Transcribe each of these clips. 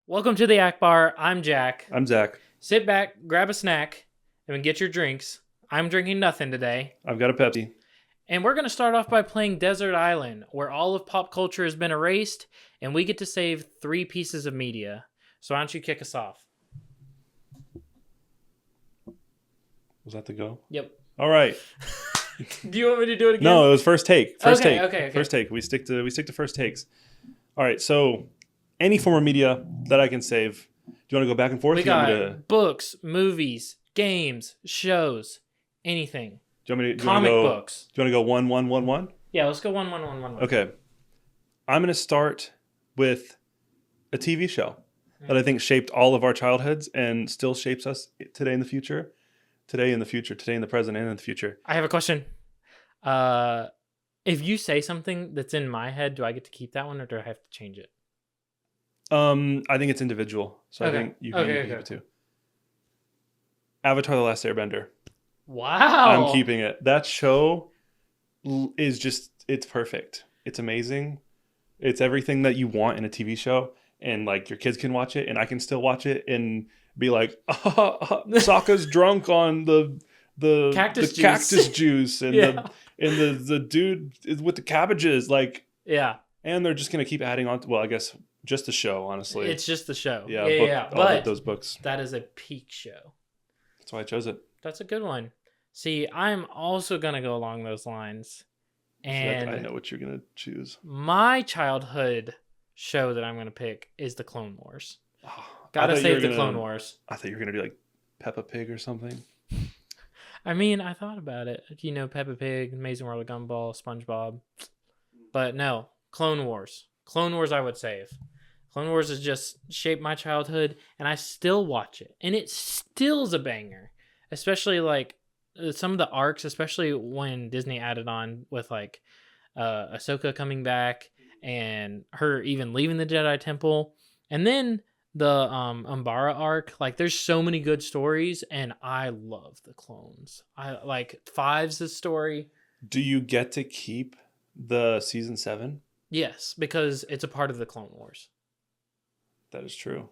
Welcome to the Ack-Bar. I'm Jack. I'm Zach. Sit back, grab a snack, and get your drinks. I'm drinking nothing today. I've got a Pepsi. And we're going to start off by playing Desert Island, where all of pop culture has been erased, and we get to save 3 pieces of media. So why don't you kick us off? Was that the go? Yep. All right. Do you want me to do it again? No, it was first take. Okay. First take. We stick to first takes. All right. So, any form of media that I can save. Do you want to go back and forth? We got books, movies, games, shows, anything. Do you want me to comic books? Do you want to go 1, 1, 1, 1? Yeah, let's go 1, 1, 1, 1, 1. Okay. I'm going to start with a TV show that I think shaped all of our childhoods and still shapes us today in the future. Today in the present, and in the future. I have a question. If you say something that's in my head, do I get to keep that one or do I have to change it? I think it's individual. So Okay. I think you can keep it too. Avatar: The Last Airbender. Wow. I'm keeping it. That show is it's perfect. It's amazing. It's everything that you want in a TV show. And like your kids can watch it and I can still watch it and be like, Sokka's drunk on the cactus juice and the dude with the cabbages. Like, yeah. And they're just going to keep adding on. I guess just the show, honestly. It's just the show. Yeah. But those books. That is a peak show. That's why I chose it. That's a good one. See, I'm also going to go along those lines. And I know what you're going to choose. My childhood show that I'm going to pick is the Clone Wars. Oh, Gotta save the Clone Wars. I thought you were going to do like Peppa Pig or something. I mean, I thought about it. You know, Peppa Pig, Amazing World of Gumball, SpongeBob. But no, Clone Wars. Clone Wars I would save. Clone Wars has just shaped my childhood, and I still watch it. And it still's a banger. Especially, like, some of the arcs, especially when Disney added on with, like, Ahsoka coming back and her even leaving the Jedi Temple. And then the Umbara arc. Like, there's so many good stories, and I love the clones. I like Five's story. Do you get to keep the season 7? Yes, because it's a part of the Clone Wars. That is true.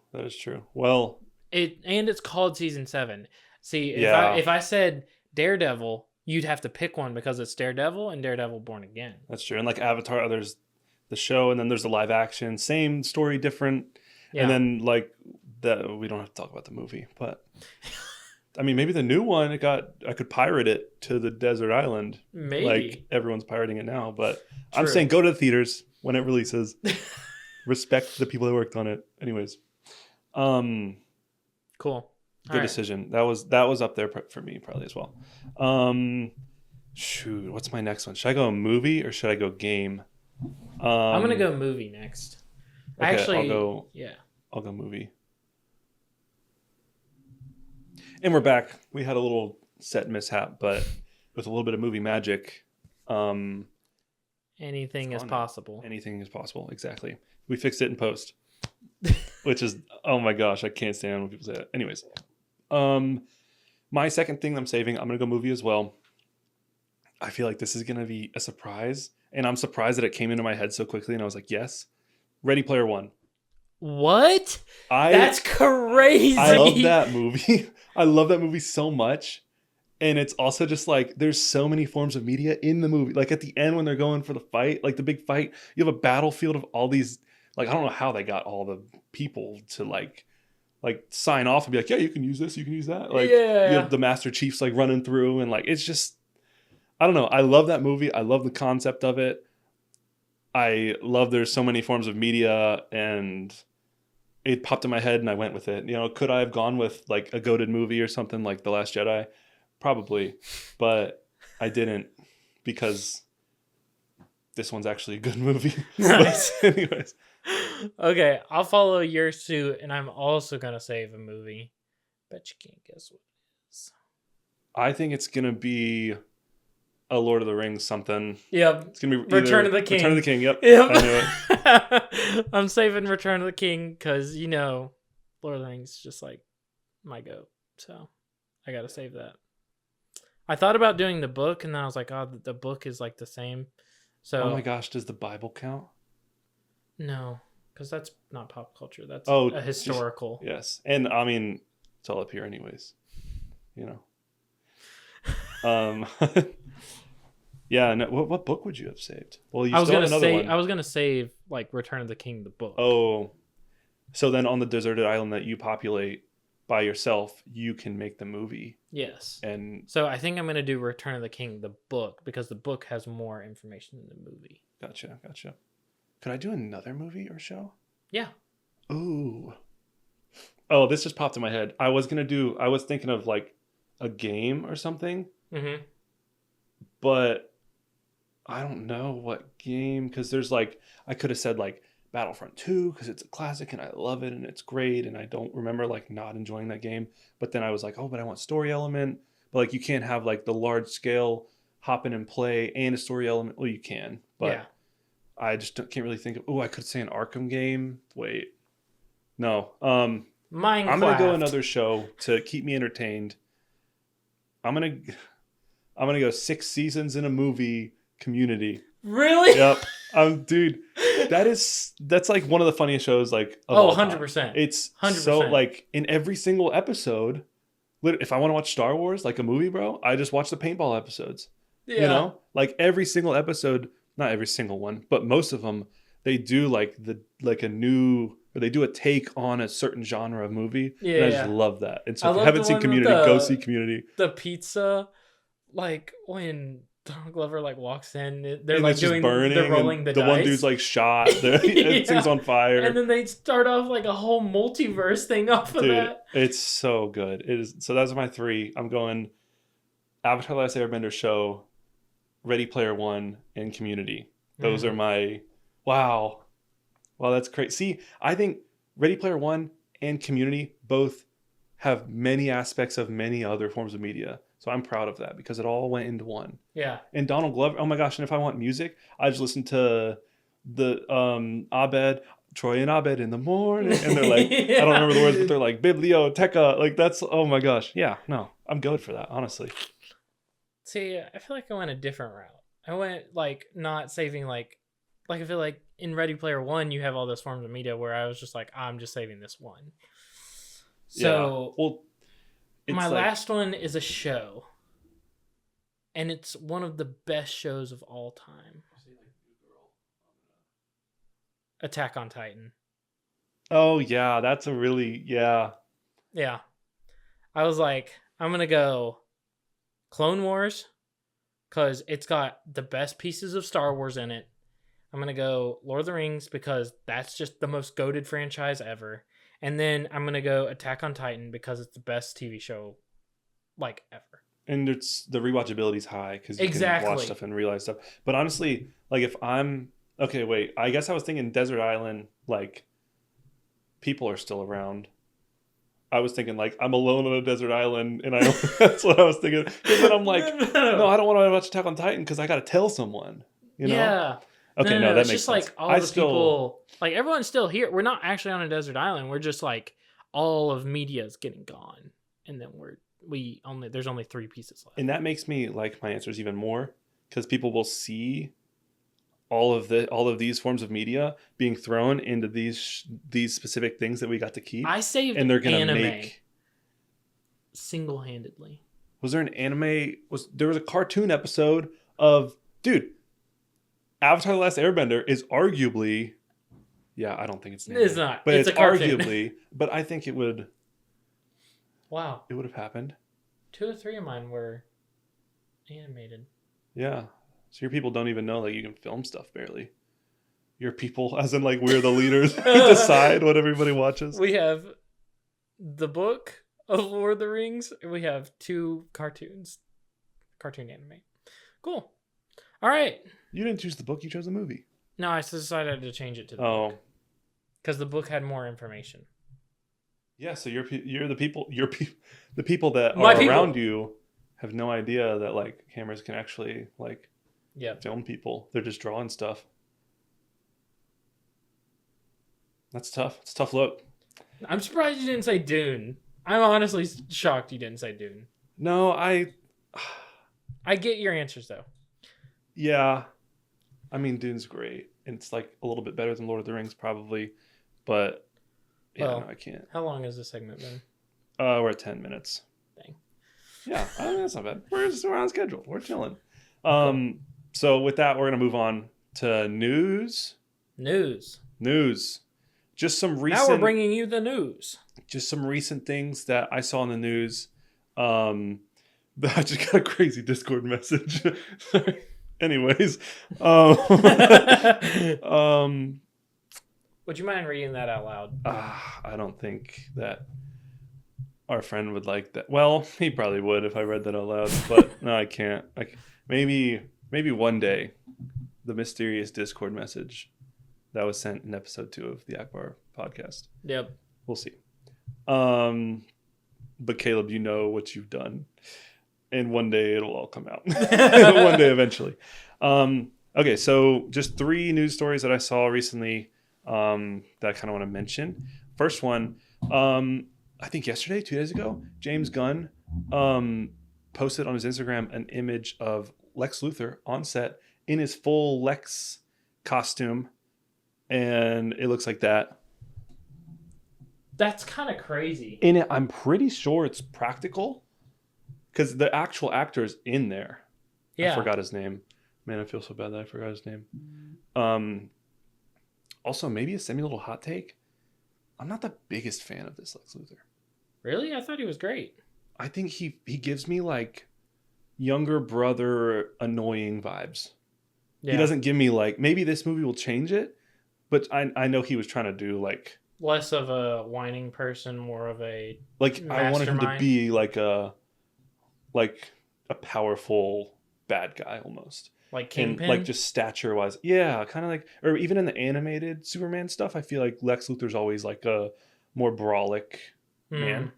Well, it's called season 7. See, if I said Daredevil, you'd have to pick one because it's Daredevil and Daredevil Born Again. That's true. And like Avatar, there's the show, and then there's the live action. Same story, different. Yeah. And then like we don't have to talk about the movie, but I mean, maybe the new one, I could pirate it to the desert island. Maybe. Like everyone's pirating it now, but True. I'm saying go to the theaters when it releases. Respect the people that worked on it. Anyways. Cool. Good decision. That was up there for me probably as well. Shoot, what's my next one? Should I go movie or should I go game? I'm going to go movie next. Okay, Actually, I'll go movie. And we're back. We had a little set mishap, but with a little bit of movie magic, anything is possible. Anything is possible, exactly. We fixed it in post, which is, oh my gosh, I can't stand when people say that. Anyways, my second thing I'm saving, I'm going to go movie as well. I feel like this is going to be a surprise, and I'm surprised that it came into my head so quickly, and I was like, yes. Ready Player One. What? That's crazy. I love that movie. I love that movie so much. And it's also just like, there's so many forms of media in the movie. Like at the end when they're going for the fight, like the big fight, you have a battlefield of all these, like, I don't know how they got all the people to like sign off and be like, yeah, you can use this, you can use that. Like you have the Master Chiefs like running through and like, it's just, I don't know. I love that movie. I love the concept of it. I love there's so many forms of media, and it popped in my head and I went with it. You know, could I have gone with like a goated movie or something like The Last Jedi? Probably, but I didn't because this one's actually a good movie. Nice. But anyways. Okay, I'll follow your suit, and I'm also going to save a movie. Bet you can't guess what it is. I think it's going to be a Lord of the Rings something. Yep. It's gonna be Return of the King. Return of the King. Yep. I knew it. I'm saving Return of the King because Lord of the Rings is just like my goat. So I gotta save that. I thought about doing the book, and then I was like, oh, the book is like the same. So oh my gosh, does the Bible count? No. because that's not pop culture. That's Oh, a historical. Yes, and I mean it's all up here, anyways. You know. Yeah. No, what book would you have saved? Well, you still have another one. I was gonna save like Return of the King, the book. Oh, so then on the deserted island that you populate by yourself, you can make the movie. Yes. And so I think I'm gonna do Return of the King, the book, because the book has more information than the movie. Gotcha. Could I do another movie or show? Yeah. Ooh. Oh, this just popped in my head. I was thinking of like a game or something. Mm-hmm. But I don't know what game, because there's like, I could have said like Battlefront 2 because it's a classic and I love it and it's great, and I don't remember like not enjoying that game. But then I was like, oh, but I want story element. But like you can't have like the large scale hop in and play and a story element. Well, you can, but yeah. I just can't really think of. Oh, I could say an Arkham game. Wait, no. Minecraft. I'm gonna go another show to keep me entertained. I'm gonna go 6 seasons in a movie. Community. Really? Yep. Dude, that's like one of the funniest shows like of all time. 100%. It's 100%. so like in every single episode. If I want to watch Star Wars like a movie, bro, I just watch the paintball episodes. Yeah. You know, like every single episode, not every single one, but most of them, they do like a new, or they do a take on a certain genre of movie. Yeah. And I just love that. And so if you love haven't the seen one with Community, go see Community. The pizza, like when Donald Glover like walks in, they're And like it's just doing, burning, they're rolling the dice. The one dude's like shot. Everything's on fire. And then they start off like a whole multiverse thing off of Dude, that. it's so good. It is. So those are my 3. I'm going Avatar: The Last Airbender show, Ready Player One, and Community. Those are my wow. That's great. See, I think Ready Player One and Community both have many aspects of many other forms of media. So I'm proud of that because it all went into one. Yeah. And Donald Glover, oh my gosh, and if I want music, I just listen to the Abed, Troy and Abed in the morning. And they're like, yeah. I don't remember the words, but they're like Biblioteca. Like that's, oh my gosh. Yeah, no, I'm good for that, honestly. See, I feel like I went a different route. I went like not saving like I feel like in Ready Player One, you have all those forms of media where I was just like, I'm just saving this one. So, yeah. Well, my last one is a show, and it's one of the best shows of all time. Attack on Titan. Oh yeah, that's a really yeah. I was like, I'm gonna go Clone Wars because it's got the best pieces of Star Wars in it. I'm gonna go Lord of the Rings because that's just the most goated franchise ever. And then I'm going to go Attack on Titan because it's the best TV show, like, ever. And it's the rewatchability is high because you can watch stuff and realize stuff. But honestly, like if I'm... Okay, wait. I guess I was thinking Desert Island, like, people are still around. I was thinking, like, I'm alone on a desert island, and that's what I was thinking. Because then I'm like, no, I don't want to watch Attack on Titan because I got to tell someone, you know? Yeah. Okay, no, that makes sense. It's just like all the people, like everyone's still here. We're not actually on a desert island. We're just like all of media is getting gone, and then there's only 3 pieces left. And that makes me like my answers even more because people will see all of these forms of media being thrown into these specific things that we got to keep. I saved and they're gonna anime make single-handedly. Was there an anime? There was a cartoon episode of Avatar: The Last Airbender is arguably, I don't think it's an anime, it's not, but it's a cartoon. Arguably, but I think it would. Wow, it would have happened. 2 or 3 of mine were animated. Yeah, so your people don't even know that you can film stuff barely. Your people, as in like we're the leaders, decide what everybody watches. We have the book of Lord of the Rings. We have 2 cartoon anime. Cool. All right. You didn't choose the book; you chose the movie. No, I decided to change it to the book because the book had more information. Yeah, so you're the people. The people that are around you have no idea that like cameras can actually like film people. They're just drawing stuff. That's tough. It's a tough look. I'm surprised you didn't say Dune. I'm honestly shocked you didn't say Dune. No, I get your answers though. Yeah. I mean, Dune's great. and it's like a little bit better than Lord of the Rings probably, but yeah, Well, no, I can't. How long has this segment been? We're at 10 minutes. Dang. Yeah, I mean, that's not bad. We're on schedule. We're chilling. Cool. So with that, we're gonna move on to news. News. Just some Now we're recent, bringing you the news. things that I saw in the news. I just got a crazy Discord message. Sorry. Anyways, Would you mind reading that out loud? I don't think that our friend would like that. Well, he probably would if I read that out loud, but no, I can't. Maybe one day, the mysterious Discord message that was sent in episode 2 of the Ack-Bar podcast. Yep. We'll see. But Caleb, you know what you've done, and one day it'll all come out. One day, eventually. Okay, so just 3 news stories that I saw recently that I kind of want to mention. First one, I think yesterday, 2 days ago, James Gunn posted on his Instagram an image of Lex Luthor on set in his full Lex costume, and it looks like that. That's kind of crazy. In it, I'm pretty sure it's practical because the actual actor's in there. Yeah. I forgot his name. Man, I feel so bad that I forgot his name. Also, maybe a semi-little hot take. I'm not the biggest fan of this Lex Luthor. Really? I thought he was great. I think he gives me like younger brother annoying vibes. Yeah. He doesn't give me like, maybe this movie will change it, but I know he was trying to do like less of a whining person, more of a like mastermind. I wanted him to be like a powerful bad guy almost. Like Kingpin? And like just stature wise. Yeah, kind of like, or even in the animated Superman stuff, I feel like Lex Luthor's always like a more brawlic man.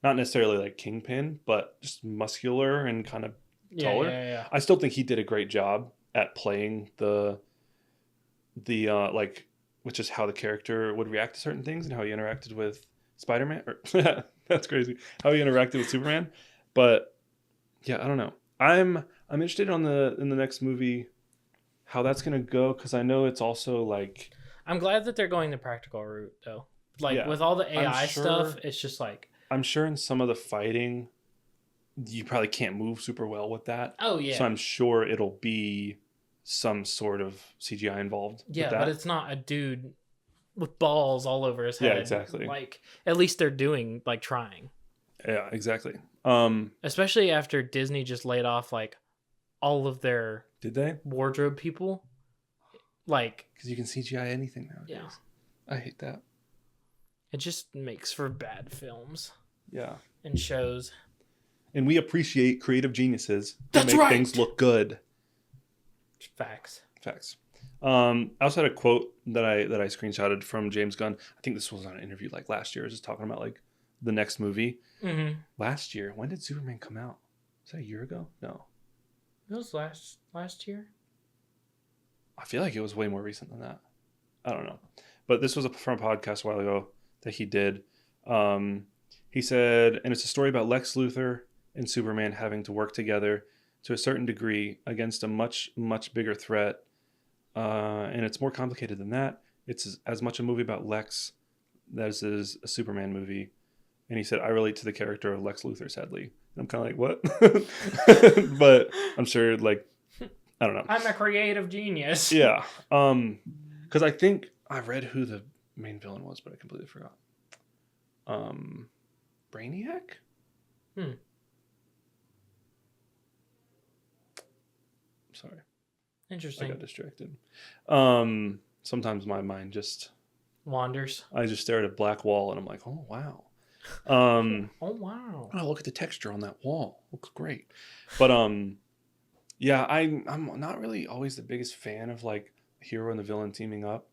Not necessarily like Kingpin, but just muscular and kind of taller. Yeah. I still think he did a great job at playing the like, which is how the character would react to certain things and how he interacted with Spider-Man. That's crazy. How he interacted with Superman. But yeah, I don't know. I'm interested in the next movie, how that's gonna go, because I know it's also like. I'm glad that they're going the practical route though. Like with all the AI stuff, it's just like. I'm sure in some of the fighting, you probably can't move super well with that. Oh yeah. So I'm sure it'll be some sort of CGI involved. Yeah, but it's not a dude with balls all over his head. Yeah, exactly. Like at least they're doing like trying. Yeah, exactly. Especially after Disney just laid off like all of their wardrobe people. Like because you can CGI anything nowadays. Yeah. I hate that. It just makes for bad films. Yeah. And shows. And we appreciate creative geniuses to make things look good. Facts. I also had a quote that I screenshotted from James Gunn. I think this was on an interview like last year. I was just talking about like the next movie. Mm-hmm. Last year. When did Superman come out? Was that a year ago? No. It was last year. I feel like it was way more recent than that. I don't know. But this was from a podcast a while ago that he did. He said, and it's a story about Lex Luthor and Superman having to work together to a certain degree against a much, much bigger threat. And it's more complicated than that. It's as much a movie about Lex as is a Superman movie. And he said, I relate to the character of Lex Luthor, sadly. And I'm kind of like, what? But I'm sure, like, I don't know. I'm a creative genius. Yeah. Because I think I read who the main villain was, but I completely forgot. Brainiac? Sorry. Interesting. I got distracted. Sometimes my mind just wanders. I just stare at a black wall and I'm like, oh wow. Oh wow. Oh, look at the texture on that wall. Looks great. But yeah, I'm not really always the biggest fan of like the hero and the villain teaming up.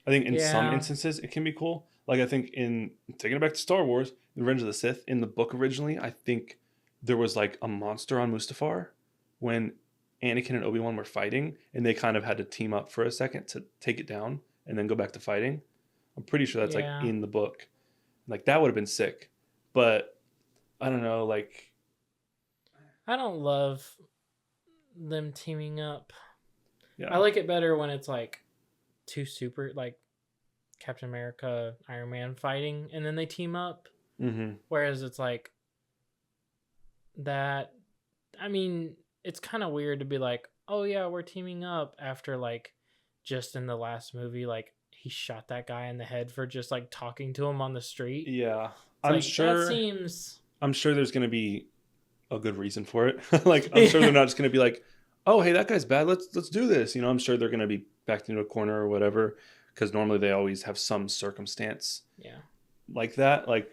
I think in some instances it can be cool. Like I think in taking it back to Star Wars, Revenge of the Sith, in the book originally, I think there was like a monster on Mustafar when Anakin and Obi-Wan were fighting, and they kind of had to team up for a second to take it down and then go back to fighting. I'm pretty sure that's like in the book. Like that would have been sick. But I don't know, like I don't love them teaming up. Yeah. I like it better when it's like two super like Captain America, Iron Man fighting, and then they team up. Mm-hmm. Whereas it's like that. I mean, it's kind of weird to be like, oh yeah, we're teaming up after like just in the last movie, like he shot that guy in the head for just like talking to him on the street. Yeah, It's I'm like, sure. that seems. I'm sure there's going to be a good reason for it. Like, I'm sure they're not just going to be like, "Oh, hey, that guy's bad. Let's do this." You know, I'm sure they're going to be backed into a corner or whatever, because normally they always have some circumstance Yeah. like that. Like,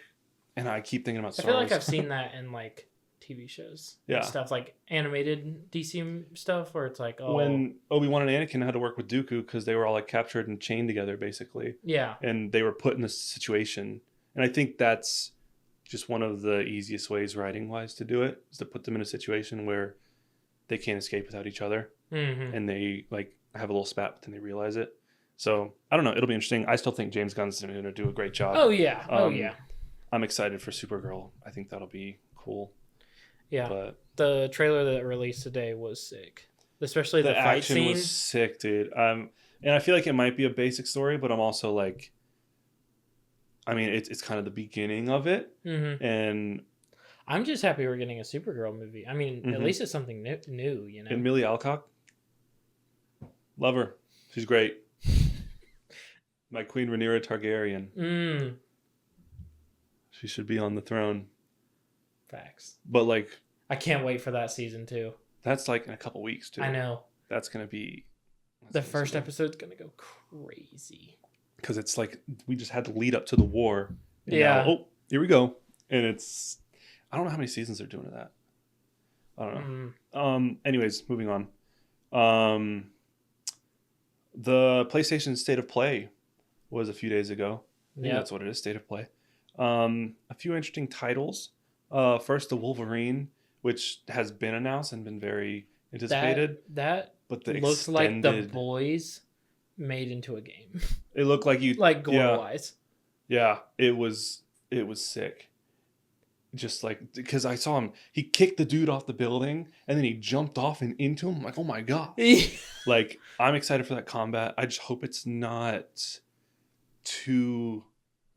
and I keep thinking about I Star feel Wars. like I've seen that in like TV shows. Yeah. And stuff like animated DC stuff where it's like, oh. When Obi-Wan and Anakin had to work with Dooku because they were all like captured and chained together, basically. Yeah. And they were put in this situation. And I think that's just one of the easiest ways writing wise to do it, is to put them in a situation where they can't escape without each other. Mm-hmm. And they like have a little spat, but then they realize it. So I don't know. It'll be interesting. I still think James Gunn's going to do a great job. Oh yeah. Oh yeah. I'm excited for Supergirl. I think that'll be cool. Yeah. But the trailer that released today was sick. Especially the fight action scene. was sick, dude. And I feel like it might be a basic story, but I'm also like, I mean, it's kind of the beginning of it. Mm-hmm. And I'm just happy we're getting a Supergirl movie. I mean, at least it's something new, you know. And Millie Alcock, love her. She's great. My Queen Rhaenyra Targaryen. She should be on the throne. Facts. But like, I can't wait for that season 2. That's like in a couple weeks too. I know. That's gonna be. The first episode's gonna go crazy. Because it's like we just had to lead up to the war. Yeah. Now, oh, here we go. And it's, I don't know how many seasons they're doing of that. I don't know. Anyways, moving on. The PlayStation State of Play was a few days ago. I think that's what it is, State of Play. A few interesting titles. First, the Wolverine, which has been announced and been very anticipated. That but the looks like the boys made into a game. It looked like you like gore wise. Yeah, it was sick. Just like, because I saw him, he kicked the dude off the building and then he jumped off and into him. I'm like, oh my god! Like, I'm excited for that combat. I just hope it's not too.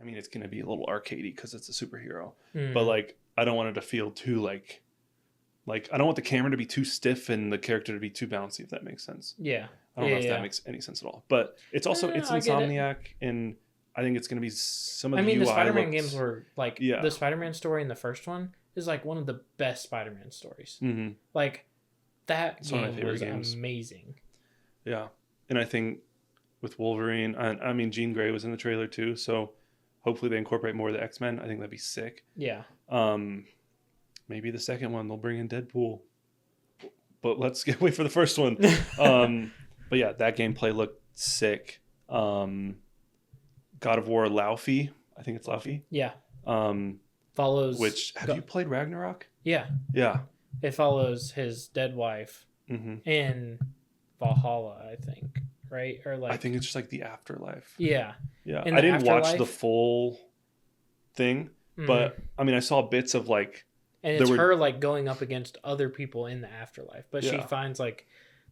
I mean, it's gonna be a little arcadey because it's a superhero, but like, I don't want it to feel too like I don't want the camera to be too stiff and the character to be too bouncy. If that makes sense. Yeah. I don't know if that makes any sense at all. But it's also it's Insomniac, and I think it's going to be some of the UI the Spider-Man looks... games were like the Spider-Man story in the first one is like one of the best Spider-Man stories. Mm-hmm. Like that game was amazing. Yeah, and I think with Wolverine, I mean Jean Grey was in the trailer too, so hopefully they incorporate more of the X-Men. I think that'd be sick. Yeah. Maybe the second one they'll bring in Deadpool, but let's get away for the first one. But yeah, that gameplay looked sick. God of War Laufey. I think it's Laufey. Yeah. Follows. Which, have you played Ragnarok? Yeah. Yeah. It follows his dead wife in Valhalla, I think. Right? Or like. I think it's just like the afterlife. Yeah. Yeah. I didn't watch the full thing, but I mean, I saw bits of like. And it's her like going up against other people in the afterlife. But she finds like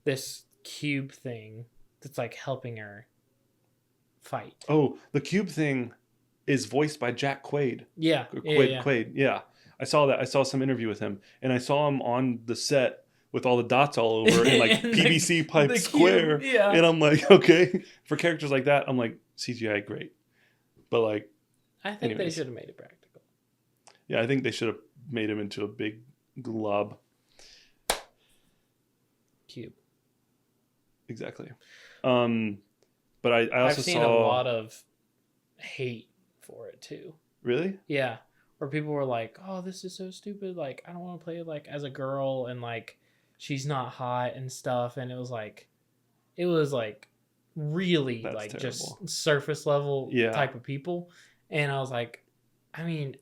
this cube thing that's like helping her fight. Oh, the cube thing is voiced by Jack Quaid. Yeah. Quaid. Yeah. I saw that. I saw some interview with him, and I saw him on the set with all the dots all over and like PVC pipe square. Yeah. And I'm like, okay, for characters like that, I'm like, CGI great. But like, I think they should have made it practical. Yeah, I think they should have made him into a big glob. Cube. Exactly. But I also I've seen a lot of hate for it too. Really? Yeah. Where people were like, oh, this is so stupid. Like, I don't want to play it like as a girl and like she's not hot and stuff. And it was like really That's like terrible. Just surface level type of people. And I was like, I mean,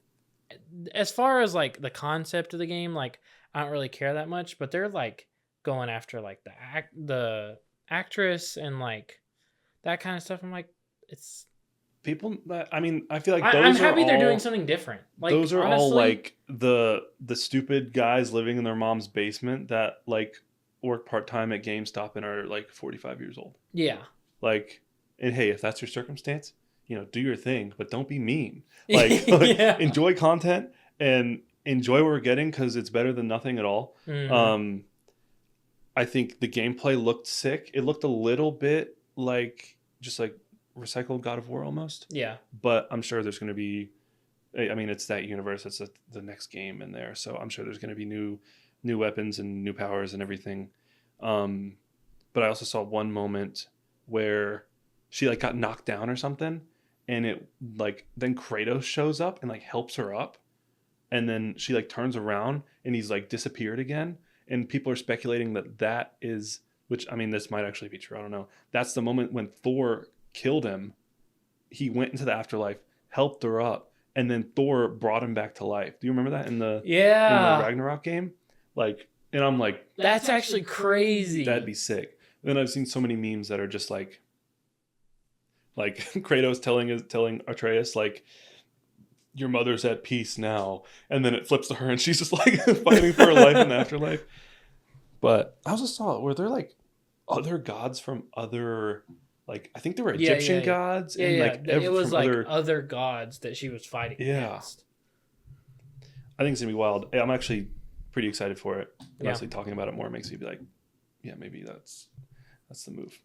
as far as like the concept of the game, like I don't really care that much, but they're like going after like the actress and like that kind of stuff. I'm like, it's people. I mean, I feel like I'm happy they're doing something different. Like those are honestly, all like the stupid guys living in their mom's basement that like work part time at GameStop and are like 45 years old. Yeah. Like, And hey, if that's your circumstance, do your thing, but don't be mean. Like enjoy content and enjoy what we're getting, because it's better than nothing at all. I think the gameplay looked sick. It looked a little bit like just like recycled God of War almost. Yeah. But I'm sure there's going to be, I mean, it's that universe. It's the next game in there. So I'm sure there's going to be new weapons and new powers and everything. But I also saw one moment where she like got knocked down or something. And it like, then Kratos shows up and like helps her up. And then she like turns around and he's like disappeared again. And people are speculating that is, which, I mean, this might actually be true. I don't know. That's the moment when Thor killed him. He went into the afterlife, helped her up, and then Thor brought him back to life. Do you remember that in the Ragnarok game? Like, and I'm like, that's actually crazy. That'd be sick. And then I've seen so many memes that are just like Kratos telling Atreus like, your mother's at peace now, and then it flips to her and she's just like fighting for her life in the afterlife. But I also saw, were there like other gods from other, like, I think there were Egyptian gods, and like it was like other gods that she was fighting against. I think it's gonna be wild. I'm actually pretty excited for it. Honestly, talking about it more makes me be like, yeah, maybe that's the move.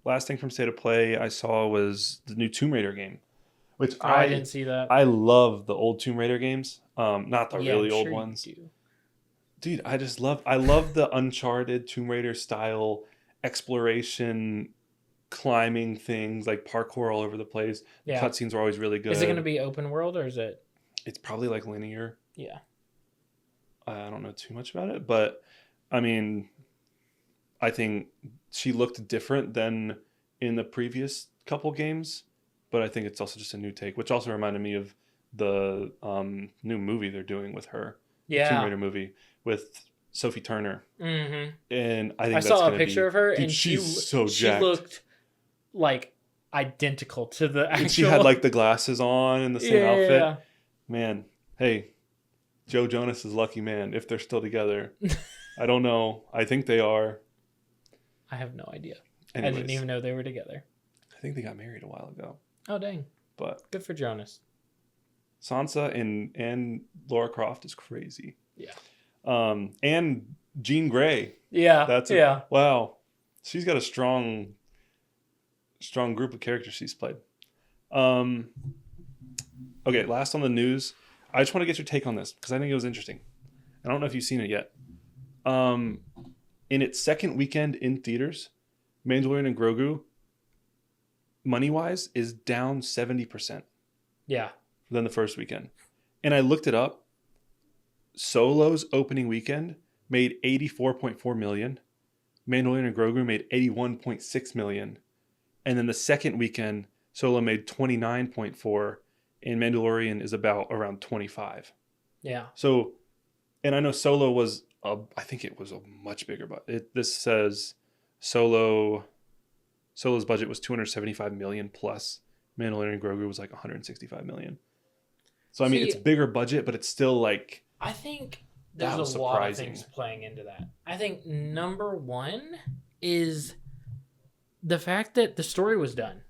Last thing from State of Play I saw was the new Tomb Raider game. Which I didn't see that. I love the old Tomb Raider games. Not the really old ones. Dude, I love the Uncharted Tomb Raider style exploration, climbing things, like parkour all over the place. The cutscenes are always really good. Is it going to be open world or is it? It's probably like linear. Yeah. I don't know too much about it, but I mean, I think she looked different than in the previous couple games. But I think it's also just a new take, which also reminded me of the new movie they're doing with her. Yeah. Tomb Raider movie with Sophie Turner. Mm-hmm. And I think I saw a picture of her, dude, and she's so jacked. She looked like identical to the actual. And she had like the glasses on and the same outfit. Yeah. Man, hey, Joe Jonas is lucky man if they're still together. I don't know. I think they are. I have no idea. Anyways, I didn't even know they were together. I think they got married a while ago. Oh, dang. But good for Jonas. Sansa and Lara Croft is crazy. Yeah. And Jean Grey. Yeah. Wow. She's got a strong group of characters she's played. Okay, last on the news. I just want to get your take on this because I think it was interesting. I don't know if you've seen it yet. In its second weekend in theaters, Mandalorian and Grogu, money-wise, is down 70%. Yeah. Than the first weekend. And I looked it up. Solo's opening weekend made $84.4 million. Mandalorian and Grogu made $81.6 million. And then the second weekend, Solo made $29.4, and Mandalorian is around 25. Yeah. So, and I know Solo was, I think it was a much bigger budget. This says Solo's budget was $275 million plus. Mandalorian and Grogu was like $165 million. So I mean, it's bigger budget, but it's still like. I think there's a lot of things playing into that. I think number one is the fact that the story was done.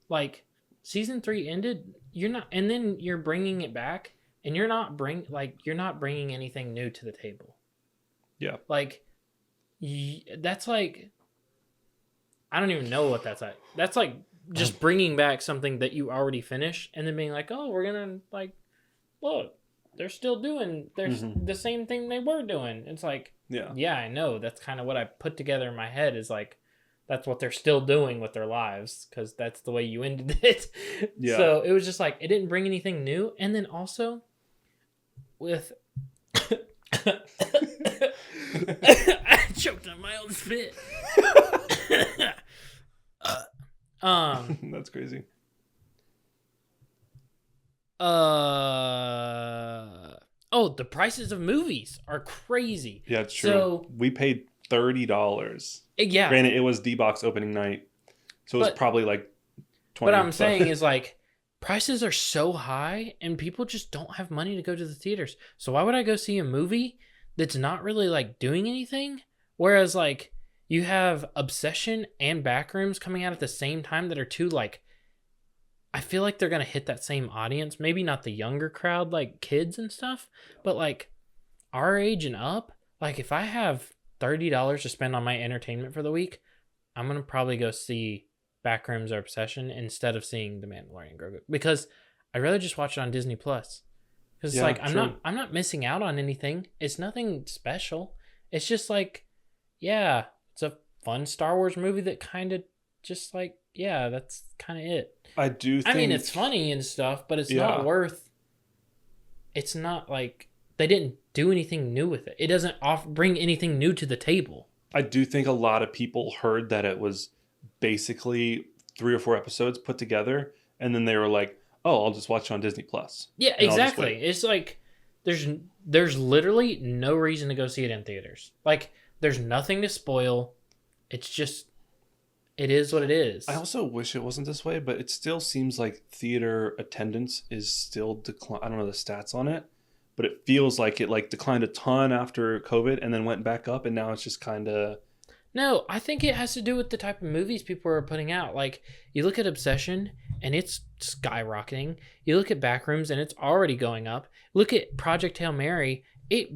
Like season 3 ended, and then you're bringing it back, and you're not bringing anything new to the table. Yeah. Like that's like. I don't even know what that's like. That's like just bringing back something that you already finished and then being like, oh, we're going to like, look, they're still doing the same thing they were doing. It's like, yeah, I know. That's kind of what I put together in my head is like, that's what they're still doing with their lives because that's the way you ended it. Yeah. So it was just like, it didn't bring anything new. And then also with... I choked on my own spit. That's crazy. The prices of movies are crazy. Yeah, it's true. So, we paid $30. Yeah. Granted, it was D-Box opening night, so it was probably like $20. What I'm saying is like prices are so high, and people just don't have money to go to the theaters. So why would I go see a movie that's not really like doing anything? Whereas like you have Obsession and Backrooms coming out at the same time that are two, like, I feel like they're going to hit that same audience. Maybe not the younger crowd, like kids and stuff, but like our age and up. Like, if I have $30 to spend on my entertainment for the week, I'm going to probably go see Backrooms or Obsession instead of seeing The Mandalorian Grogu, because I'd rather just watch it on Disney Plus. Because it's Yeah, like true. I'm not missing out on anything. It's nothing special. It's just like, yeah, it's a fun Star Wars movie that kind of just like, yeah, that's kind of it. I do I mean, think it's funny and stuff, but it's yeah. not worth. It's not like they didn't do anything new with it. It doesn't bring anything new to the table. I do think a lot of people heard that it was basically 3 or 4 episodes put together, and then they were like, "Oh, I'll just watch it on Disney Plus." Yeah, And I'll just exactly. wait. It's like there's literally no reason to go see it in theaters. Like, there's nothing to spoil. It's just, it is what it is. I also wish it wasn't this way, but it still seems like theater attendance is still decline. I don't know the stats on it, but it feels like it like declined a ton after COVID and then went back up, and now it's just kind of No, I think it has to do with the type of movies people are putting out. Like, you look at Obsession and it's skyrocketing. You look at Backrooms and it's already going up. Look at Project Hail Mary. It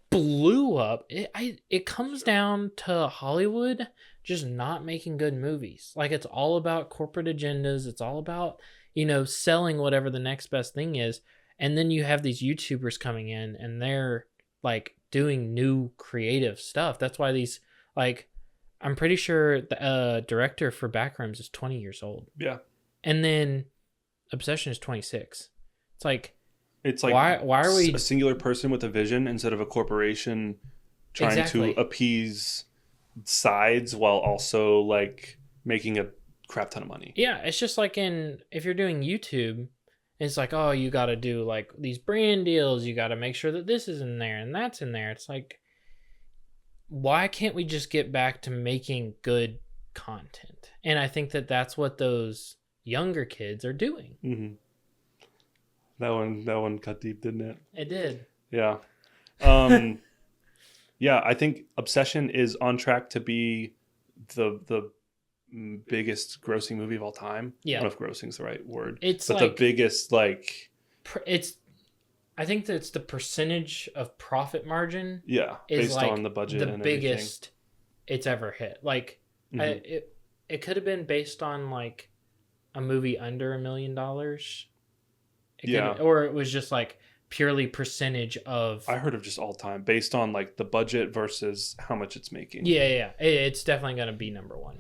blew up. It comes down to Hollywood just not making good movies. Like, it's all about corporate agendas. It's all about, selling whatever the next best thing is. And then you have these YouTubers coming in and they're like doing new creative stuff. That's why these, like, I'm pretty sure the director for Backrooms is 20 years old. yeah. And then Obsession is 26. It's like Why are we a singular person with a vision instead of a corporation trying Exactly. to appease sides while also like making a crap ton of money? Yeah, it's just like if you're doing YouTube, it's like, oh, you got to do like these brand deals, you got to make sure that this is in there and that's in there. It's like, why can't we just get back to making good content? And I think that that's what those younger kids are doing. Mm-hmm. That one cut deep, didn't it? It did. Yeah. Yeah, I think Obsession is on track to be the biggest grossing movie of all time. Yeah. I don't know if grossing is the right word. It's but like the biggest, like, I think that it's the percentage of profit margin yeah, is based like on the budget the and biggest it's ever hit. Like, everything. it could have been based on like a movie under $1 million. Yeah. Or it was just like purely percentage of. I heard of just all time based on like the budget versus how much it's making. Yeah. It's definitely gonna be number one.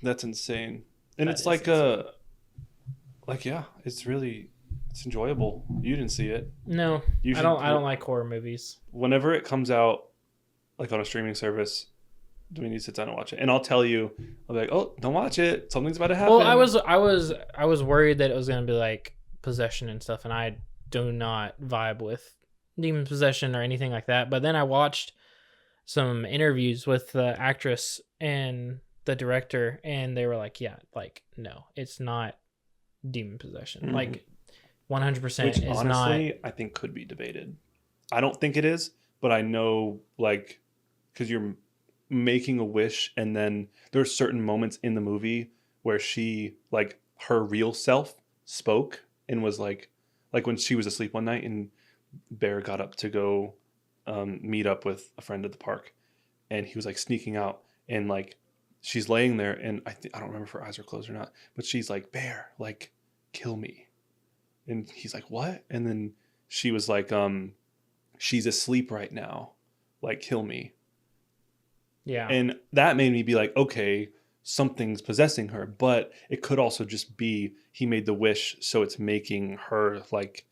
That's insane. And That it's is like insane. it's enjoyable. You didn't see it. No, You I don't like horror movies. Whenever it comes out like on a streaming service, do we need to sit down and watch it? And I'll tell you, I'll be like, oh, don't watch it. Something's about to happen. Well, I was worried that it was gonna be like Possession and stuff, and I do not vibe with demon possession or anything like that. But then I watched some interviews with the actress and the director, and they were like, yeah, like, no, it's not demon possession. Mhm. Like, 100% Which is honestly, not. I think could be debated. I don't think it is, but I know, like, because you're making a wish, and then there are certain moments in the movie where she, like, her real self spoke and was like when she was asleep one night and Bear got up to go meet up with a friend at the park, and he was like sneaking out, and like she's laying there, and I don't remember if her eyes are closed or not, but she's like, Bear, like, kill me. And he's like, what? And then she was like, she's asleep right now, like, kill me. Yeah. And that made me be like, okay, something's possessing her, but it could also just be he made the wish, so it's making her like,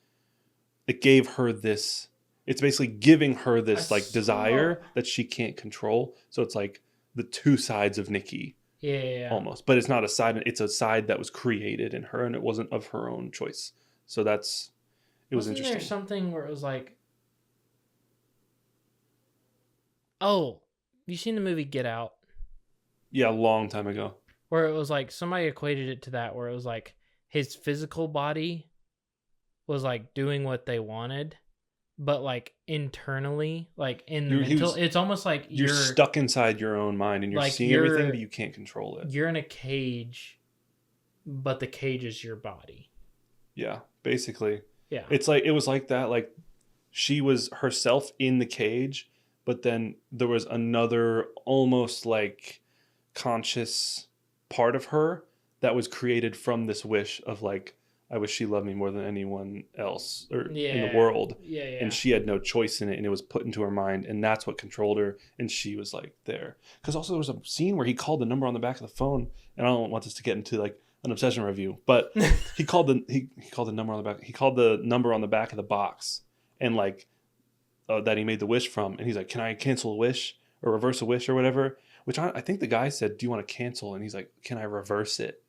it gave her this, it's basically giving her this like desire that she can't control. So it's like the two sides of Nikki. Yeah. Almost, but it's not a side, it's a side that was created in her, and it wasn't of her own choice. So it was Wasn't interesting. there something where it was like, oh, you seen the movie Get Out? Yeah, a long time ago. Where it was like somebody equated it to that, where it was like his physical body was like doing what they wanted, but like internally, like in the You're- he mental, was- it's almost like You're stuck inside your own mind and you're like seeing everything, but you can't control it. you're in a cage, but the cage is your body. Yeah, basically. Yeah. It's like, it was like that. Like, she was herself in the cage, but then there was another almost like conscious part of her that was created from this wish of like, I wish she loved me more than anyone else or in the world. Yeah. And she had no choice in it, and it was put into her mind, and that's what controlled her, and she was like there. Because also there was a scene where he called the number on the back of the phone, and I don't want this to get into like an obsession review, but he called the number on the back. He called the number on the back of the box, and like that he made the wish from, and he's like, "Can I cancel a wish or reverse a wish or whatever?" Which I think the guy said, "Do you want to cancel?" And he's like, "Can I reverse it?"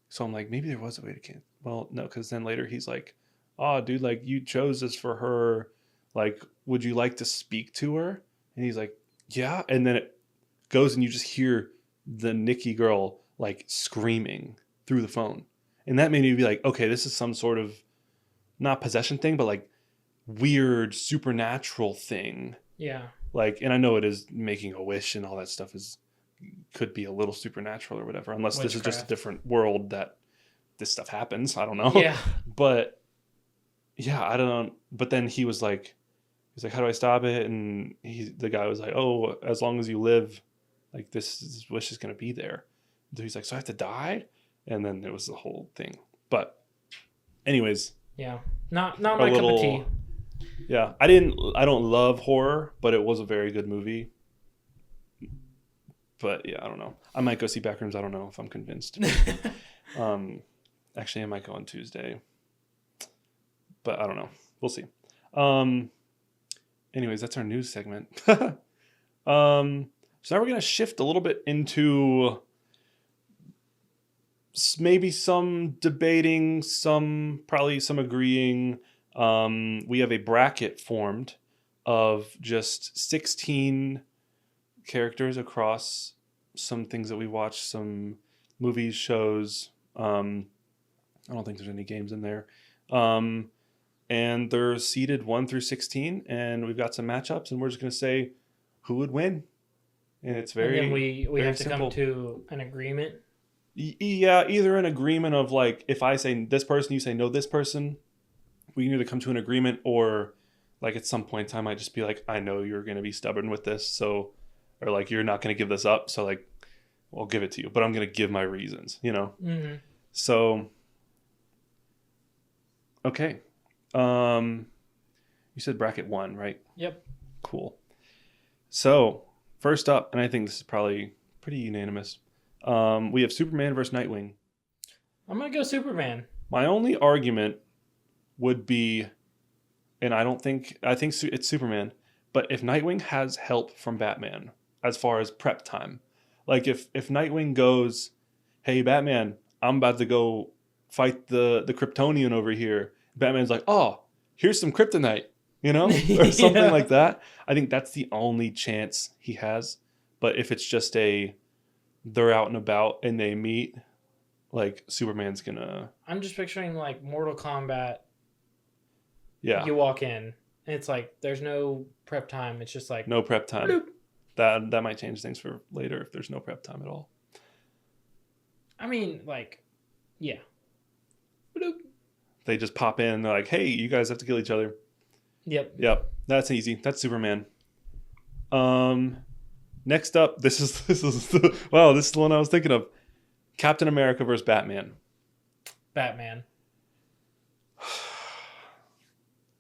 So I'm like, maybe there was a way to cancel. Well, no, because then later he's like, "Oh, dude, like you chose this for her. Like, would you like to speak to her?" And he's like, "Yeah." And then it goes, and you just hear the Nikki girl like screaming through the phone, and that made me be like, okay, this is some sort of not possession thing, but like weird supernatural thing. Yeah. Like, and I know it is making a wish and all that stuff could be a little supernatural or whatever, unless this is just a different world that this stuff happens. I don't know. Yeah. But yeah, I don't know. But then he's like, how do I stop it? And the guy was like, oh, as long as you live, like this wish is going to be there. So he's like, so I have to die? And then it was the whole thing. But anyways. Yeah. Not my cup of tea. Yeah. I don't love horror, but it was a very good movie. But yeah, I don't know. I might go see Backrooms. I don't know if I'm convinced. Actually, I might go on Tuesday. But I don't know. We'll see. Anyways, that's our news segment. So now we're going to shift a little bit into maybe some debating, probably some agreeing. We have a bracket formed of just 16 characters across some things that we watched, some movies, shows. I don't think there's any games in there. And they're seeded 1 through 16, and we've got some matchups, and we're just going to say who would win. And it's very, and then we have to simple. come to an agreement. Yeah, either an agreement of like, if I say this person, you say no this person. We can either come to an agreement, or like at some point in time, I just be like, I know you're going to be stubborn with this, so, or like you're not going to give this up, so like I'll give it to you, but I'm going to give my reasons, you know. Mm-hmm. So, okay. You said bracket 1, right? Yep. Cool. So, first up, and I think this is probably pretty unanimous. We have Superman versus Nightwing. I'm gonna go Superman. My only argument would be, and I think it's Superman, but if Nightwing has help from Batman as far as prep time, like if Nightwing goes, hey Batman, I'm about to go fight the Kryptonian over here. Batman's like, oh, here's some kryptonite, you know, or something like that. I think that's the only chance he has. But if it's just they're out and about and they meet, like Superman's gonna. I'm just picturing like Mortal Kombat. Yeah. You walk in, and it's like there's no prep time. It's just like no prep time. Bloop. That might change things for later if there's no prep time at all. I mean, like, yeah. Bloop. They just pop in and they're like, hey, you guys have to kill each other. Yep. That's easy. That's Superman. Next up, this is the one I was thinking of. Captain America versus Batman. Batman.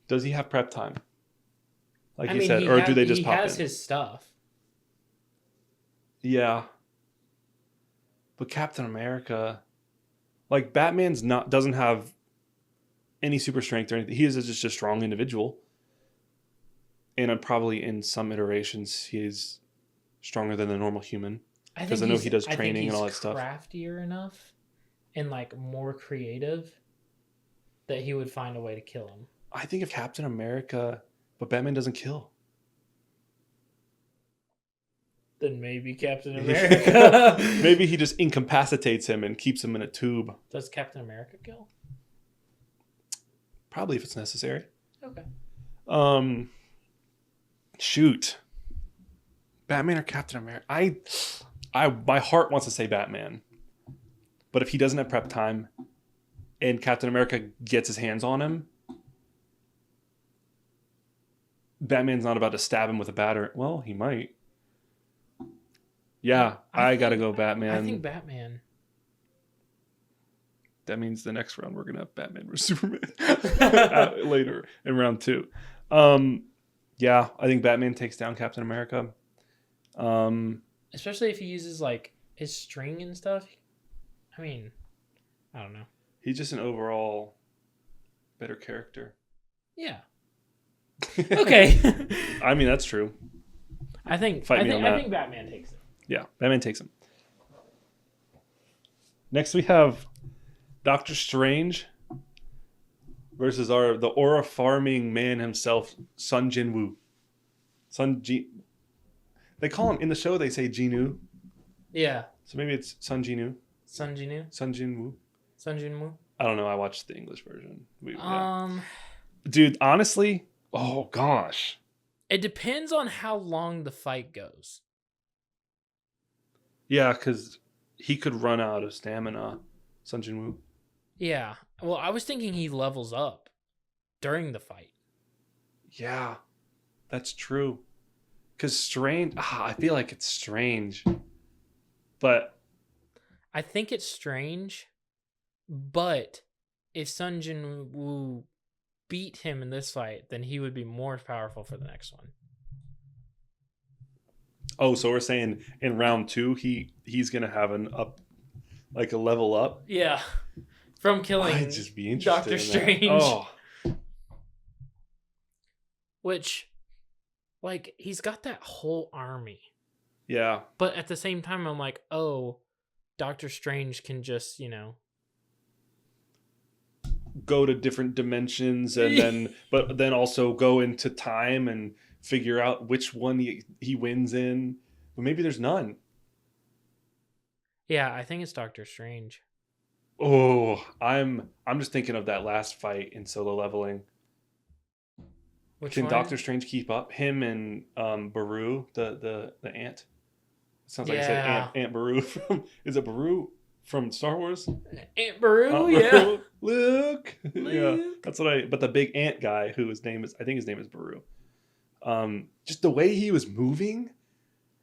Does he have prep time? Like you said, or do they just pop in? He has his stuff. Yeah. But Captain America, like Batman's doesn't have any super strength or anything. He is just a strong individual. And probably in some iterations, he's stronger than a normal human. Because I know he does training and all that stuff. Craftier enough and like more creative that he would find a way to kill him. I think if Captain America, but Batman doesn't kill. Then maybe Captain America. Maybe he just incapacitates him and keeps him in a tube. Does Captain America kill? Probably if it's necessary. Okay. Um, shoot, Batman or Captain America? My heart wants to say Batman, but if he doesn't have prep time, and Captain America gets his hands on him, Batman's not about to stab him with a batter. Well, he might. Yeah, I gotta go Batman. I think Batman. That means the next round we're gonna have Batman versus Superman later in round 2. Yeah, I think Batman takes down Captain America. Especially if he uses like his string and stuff. I mean, I don't know. He's just an overall better character. Yeah. Okay. I mean, that's true. I think Fight me on that. I think Batman takes it. Yeah, Batman takes him. Next we have Doctor Strange versus the aura farming man himself, Sun Jinwoo. They call him in the show. They say Jinwoo. Yeah. So maybe it's Sun Jinwoo. Sun Jinwoo. Sun Jinwoo. Sun Jinwoo. I don't know. I watched the English version. Yeah. Dude, honestly, oh gosh. It depends on how long the fight goes. Yeah, because he could run out of stamina, Sun Jinwoo. Yeah. Well, I was thinking he levels up during the fight. Yeah, that's true. Because Strange, I feel like it's Strange. But I think it's Strange, but if Sun Jinwoo beat him in this fight, then he would be more powerful for the next one. oh, so we're saying in round 2 he's gonna have a level up. Yeah, from killing I'd just be interested Doctor in Strange. That. Oh, Which, like, he's got that whole army. yeah. But at the same time, I'm like, oh, Doctor Strange can just, Go to different dimensions and then also go into time and figure out which one he wins in. But maybe there's none. Yeah, I think it's Doctor Strange. Oh, I'm just thinking of that last fight in Solo Leveling. Which Can one? Doctor Strange keep up? Him and Baru, the ant. It sounds like I said Aunt Baru from. Is it Baru from Star Wars? Aunt Baru, Aunt yeah. Baru, Luke. Yeah, that's what I. But the big ant guy, I think his name is Baru. Just the way he was moving,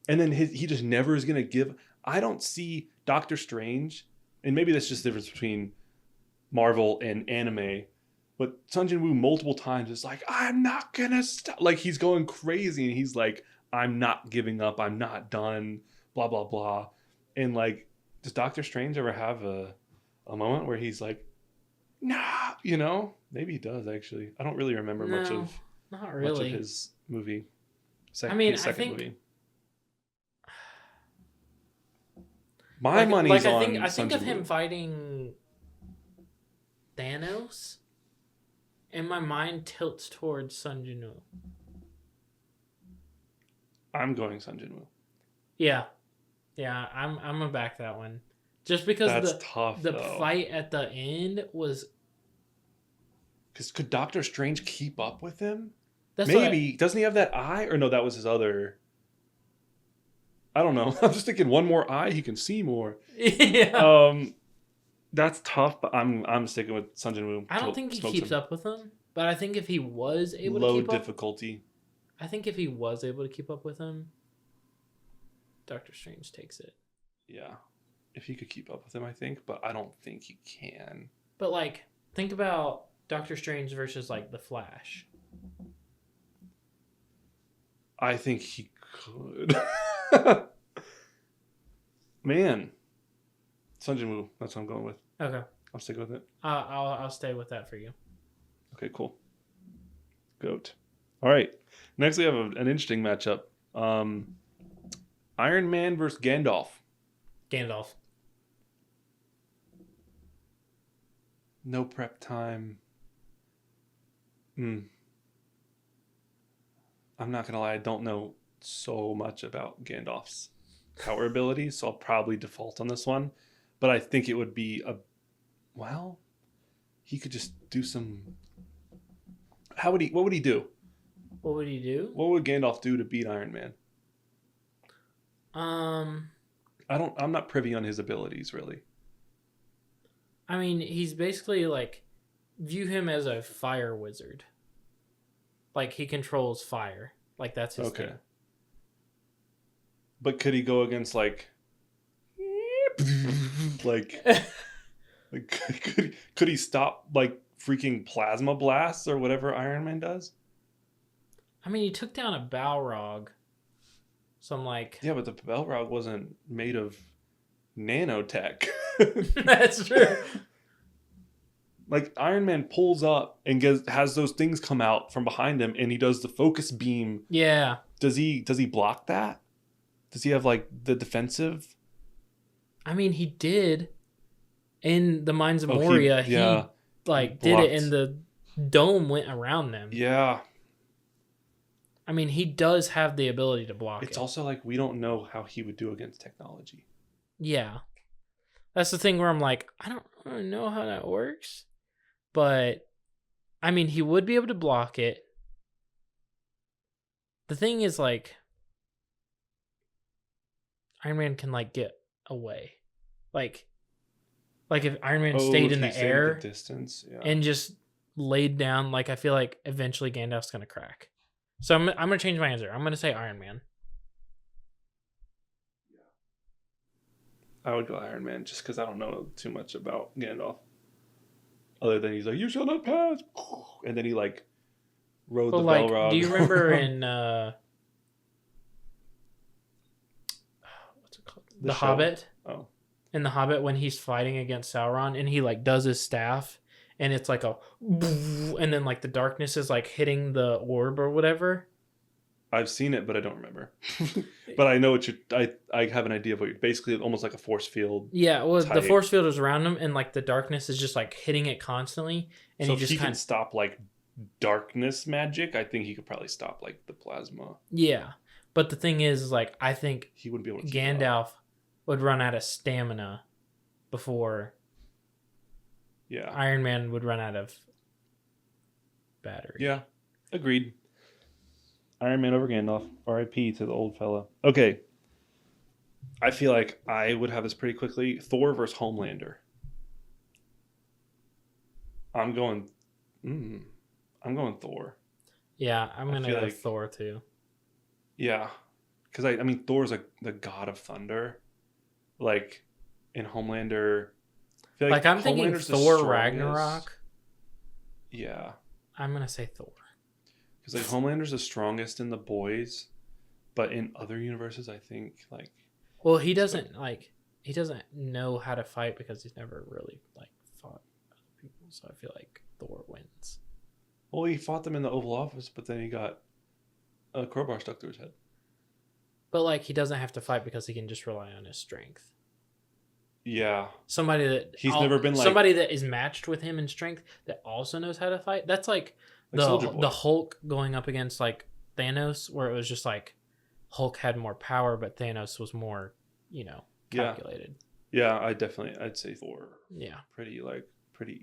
and then he just never is gonna give. I don't see Doctor Strange, and maybe that's just the difference between Marvel and anime. But Sun Jinwoo multiple times is like, I'm not gonna stop. Like he's going crazy, and he's like, I'm not giving up. I'm not done. Blah blah blah. And like, does Doctor Strange ever have a moment where he's like, nah? Maybe he does actually. I don't really remember much of his movie. His second movie. My money's on. I think of him fighting Thanos, and my mind tilts towards Sun Jinwoo. I'm going Sun Jinwoo. Yeah, I'm gonna back that one, just because That's tough. The fight at the end was. Because could Doctor Strange keep up with him? That's Maybe. Doesn't he have that eye? Or no, that was his other. I don't know. I'm just thinking one more eye, he can see more. Yeah. That's tough, but I'm sticking with Sun Jinwoo. I don't think he keeps up with him, but I think if he was able to keep low up, difficulty. I think if he was able to keep up with him, Doctor Strange takes it. Yeah, if he could keep up with him, I think, but I don't think he can. But like, think about Doctor Strange versus like the Flash. I think he could. Man, Sun Jinwoo. That's what I'm going with. Okay, I'll stick with it. I'll stay with that for you. Okay, cool. Goat. All right. Next, we have an interesting matchup. Iron Man versus Gandalf. Gandalf. No prep time. I'm not going to lie. I don't know so much about Gandalf's power abilities, so I'll probably default on this one. But I think it would be he could just do some... what would he do? What would he do? What would Gandalf do to beat Iron Man? Um, I'm not privy on his abilities really. I mean, he's basically like, view him as a fire wizard. Like he controls fire. Like that's his thing. But could he go against like like could he stop like freaking plasma blasts or whatever Iron Man does? I mean, he took down a Balrog. So I'm like, yeah, but the Balrog wasn't made of nanotech. That's true. Like Iron Man pulls up and has those things come out from behind him, and he does the focus beam. Yeah. Does he block that? Does he have like the defensive? I mean, he did in the Mines of Moria. He like did it, and the dome went around them. Yeah. I mean, he does have the ability to block it. It's also like we don't know how he would do against technology. Yeah. That's the thing where I'm like, I don't really know how that works. But, I mean, he would be able to block it. The thing is, like, Iron Man can, like, get away. Like if Iron Man stayed in the air the distance, and just laid down, like, I feel like eventually Gandalf's going to crack. So I'm going to change my answer. I'm going to say Iron Man. I would go Iron Man just because I don't know too much about Gandalf. Other than he's like, you shall not pass. And then he like rode the Balrog. Do you remember in what's it called? The Hobbit? Oh. In The Hobbit when he's fighting against Sauron and he like does his staff and it's like a and then like the darkness is like hitting the orb or whatever. I've seen it, but I don't remember. But I know what I have an idea of what you're basically almost like a force field. Yeah, well, the force field is around him, and like the darkness is just like hitting it constantly. And so he just can stop like darkness magic. I think he could probably stop like the plasma. Yeah, but the thing is, like, I think he wouldn't be able to. Gandalf would run out of stamina before. Yeah. Iron Man would run out of battery. Yeah, agreed. Iron Man over Gandalf. R.I.P. to the old fella. Okay. I feel like I would have this pretty quickly. Thor versus Homelander. I'm going Thor. Yeah, I'm going to go Thor too. Yeah. Because, I mean, Thor's the god of thunder. Like, in Homelander... I feel like I'm thinking Thor Ragnarok. Yeah. I'm going to say Thor. Because like Homelander's the strongest in the boys, but in other universes, I think like. Well, he doesn't know how to fight because he's never really like fought other people. So I feel like Thor wins. Well, he fought them in the Oval Office, but then he got a crowbar stuck through his head. But like he doesn't have to fight because he can just rely on his strength. Yeah. Somebody that never been like somebody that is matched with him in strength that also knows how to fight. That's like the Hulk going up against like Thanos, where it was just like Hulk had more power, but Thanos was more, calculated. Yeah, I'd say Thor. Yeah. Pretty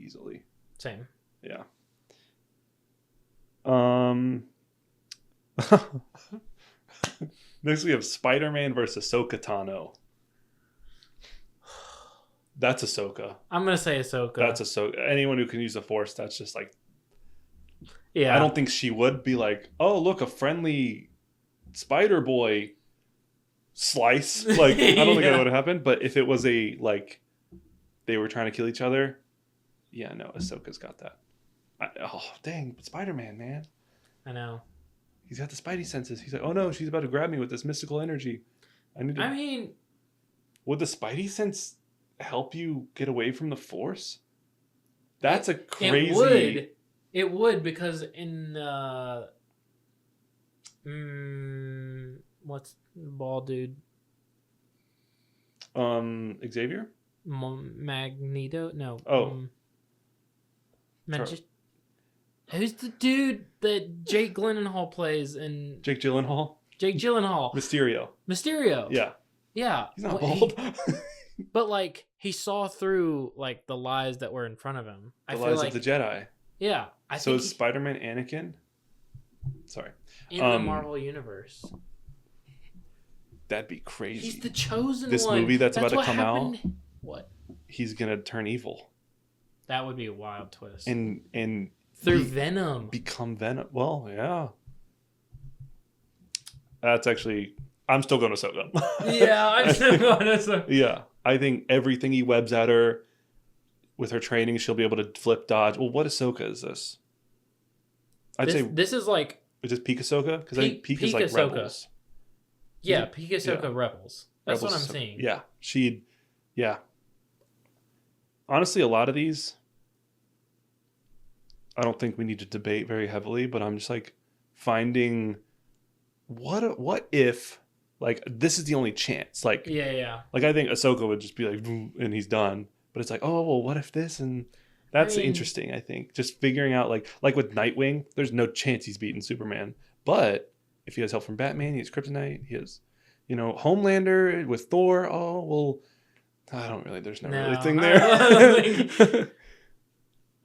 easily. Same. Yeah. Next we have Spider-Man versus Ahsoka Tano. That's Ahsoka. I'm gonna say Ahsoka. That's Ahsoka. Anyone who can use the Force, that's just like. Yeah. I don't think she would be like, oh look, a friendly Spider Boy slice. Like I don't think that would have happened. But if it was they were trying to kill each other, yeah, no, Ahsoka's got that. Dang, Spider-Man, man. I know. He's got the Spidey senses. He's like, oh no, she's about to grab me with this mystical energy. Would the Spidey sense help you get away from the Force? That's a crazy. It would because in what's the ball dude? Xavier? Magneto? No. Who's the dude that Jake Gyllenhaal plays in Jake Gyllenhaal? Jake Gyllenhaal. Mysterio. Yeah. Yeah. He's not bald. But like he saw through like the lies that were in front of him. The lies of the Jedi. Yeah. So is Spider-Man Anakin? Sorry. in the Marvel universe. That'd be crazy. He's the chosen this one. movie that's about to what come happened. out. What? He's gonna turn evil. That would be a wild twist. And through Venom. Become Venom. Well, yeah. That's actually. I'm still going to Ahsoka. Yeah, I'm still going to Ahsoka. Yeah, I think everything he webs at her with her training, she'll be able to flip dodge. Well, what Ahsoka is this? I'd say this is like. Is this peak Ahsoka? Because I think peak is like Ahsoka. Rebels. Yeah, peak Ahsoka Rebels. That's what I'm saying. Yeah, yeah. Honestly, a lot of these, I don't think we need to debate very heavily, but I'm just like finding what if like this is the only chance. Like yeah. Like I think Ahsoka would just be like, and he's done. But it's like, oh well, what if this? And that's interesting. I think just figuring out like with Nightwing, there's no chance he's beating Superman. But if he has help from Batman, he has Kryptonite. He has, Homelander with Thor. Oh well, I don't really. There's no really thing there.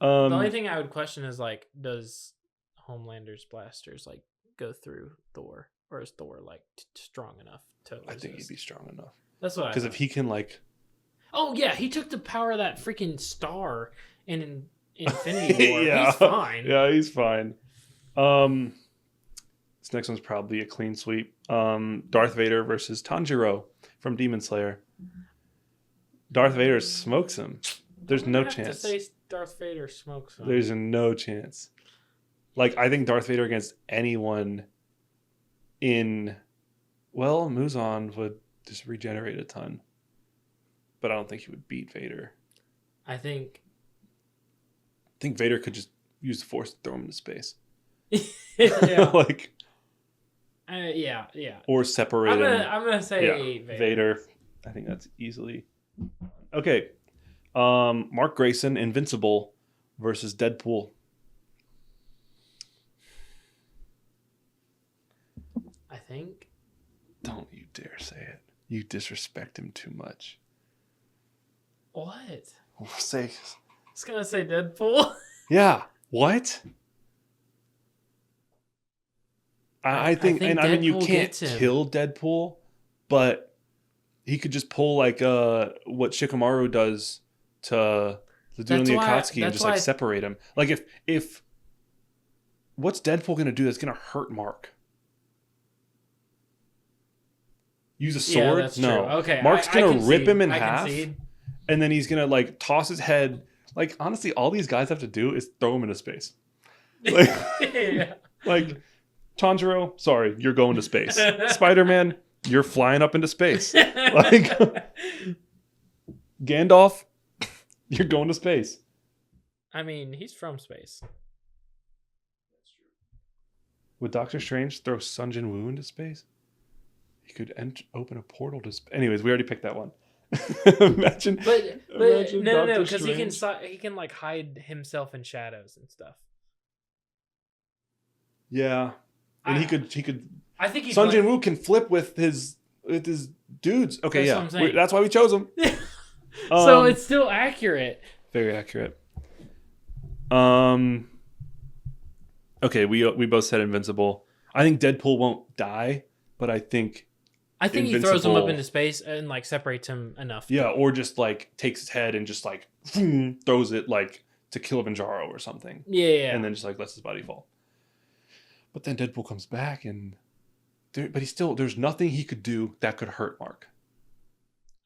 The only thing I would question is like, does Homelander's blasters like go through Thor, or is Thor like strong enough to resist? I think he'd be strong enough. That's what. Because if he can like. Oh yeah, he took the power of that freaking star in Infinity War. Yeah. He's fine. Yeah, he's fine. This next one's probably a clean sweep. Darth Vader versus Tanjiro from Demon Slayer. Darth Vader smokes him. There's no chance. To say Darth Vader smokes him. There's no chance. Like, I think Darth Vader against anyone Muzan would just regenerate a ton. But I don't think he would beat Vader. I think Vader could just use the Force to throw him into space. Yeah. Yeah. Yeah. Or separate him. I'm gonna say Vader. I think that's easily. Okay. Mark Grayson, Invincible versus Deadpool. I think. Don't you dare say it. You disrespect him too much. What? I was gonna say Deadpool. Yeah. What? I think and I mean you can't kill Deadpool, but he could just pull like what Shikamaru does to Laduna the Akatsuki and just like separate him. Like if what's Deadpool gonna do that's gonna hurt Mark? Use a sword? Yeah, that's no. True. Okay. Mark's gonna rip him in half. Concede. And then he's gonna like toss his head. Like honestly, all these guys have to do is throw him into space. Like, yeah. Like Tanjiro, sorry, you're going to space. Spider-Man, you're flying up into space. Like Gandalf, you're going to space. I mean, he's from space. Would Doctor Strange throw Sun Jin Woo into space? He could open a portal to space. Anyways, we already picked that one. imagine no, because he can like hide himself in shadows and stuff. Yeah, and he could. I think Sun Jin Woo can flip with his dudes. Okay, that's why we chose him. So it's still accurate. Very accurate. Okay, we both said Invincible. I think Deadpool won't die, but I think he throws him up into space and like separates him enough. Yeah, or just like takes his head and just like throws it like to Kilimanjaro or something. Yeah. And then just like lets his body fall. But then Deadpool comes back there's nothing he could do that could hurt Mark.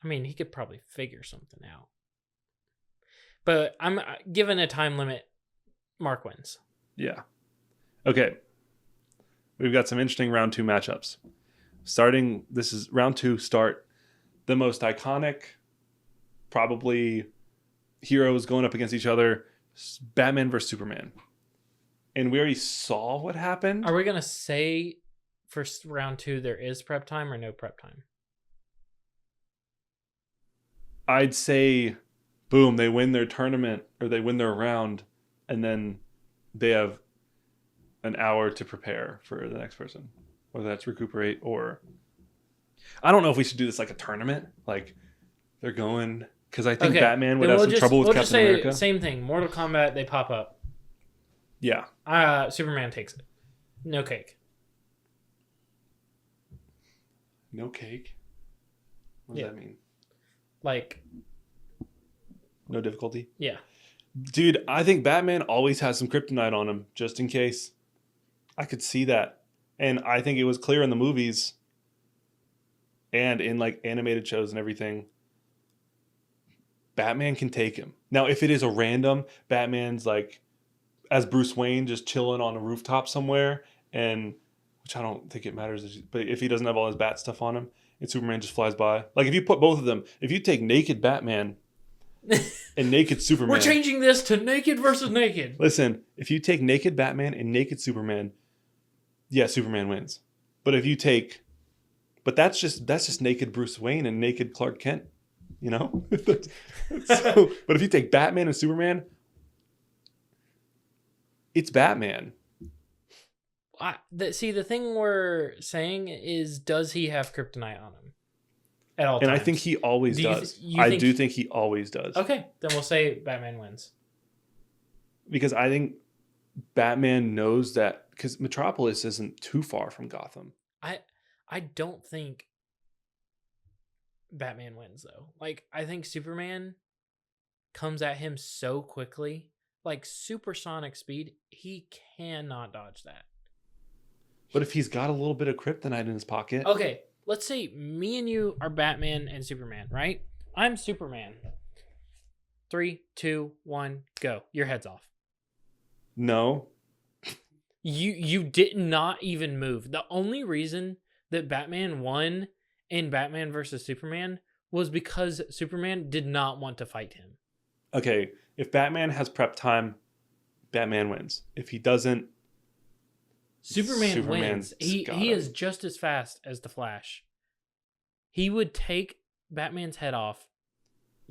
I mean, he could probably figure something out. But I'm given a time limit, Mark wins. Yeah. Okay. We've got some interesting round 2 matchups. This is round 2, start the most iconic, probably heroes going up against each other, Batman versus Superman. And we already saw what happened. Are we going to say for round 2 there is prep time or no prep time? I'd say, boom, they win their tournament or they win their round, and then they have an hour to prepare for the next person. Whether that's recuperate or... I don't know if we should do this like a tournament. Like, they're going... Because I think Batman would have some trouble with Captain America. Same thing. Mortal Kombat, they pop up. Yeah. Superman takes it. No cake. No cake? What does that mean? Like, no difficulty? Yeah. Dude, I think Batman always has some kryptonite on him, just in case. I could see that. And I think it was clear in the movies and in like animated shows and everything. Batman can take him. Now, if it is a random, Batman's like, as Bruce Wayne, just chilling on a rooftop somewhere, and which I don't think it matters, but if he doesn't have all his bat stuff on him, and Superman just flies by. Like, if you put both of them, if you take naked Batman and naked Superman. We're changing this to naked versus naked. Listen, if you take naked Batman and naked Superman, yeah, Superman wins. But if you take, but that's just naked Bruce Wayne and naked Clark Kent, you know? So, but if you take Batman and Superman, it's Batman. See, the thing we're saying is, does he have kryptonite on him at all And times? I think he always does. I do think he always does. Okay, then we'll say Batman wins. Because I think Batman knows that, because Metropolis isn't too far from Gotham. I don't think Batman wins, though. Like, I think Superman comes at him so quickly, like supersonic speed, he cannot dodge that. But if he's got a little bit of kryptonite in his pocket. Okay, let's say me and you are Batman and Superman, right? I'm Superman. 3, 2, 1, go. Your head's off. No. You did not even move. The only reason that Batman won in Batman versus Superman was because Superman did not want to fight him. Okay, if Batman has prep time, Batman wins. If he doesn't, Superman wins. He is just as fast as the Flash. He would take Batman's head off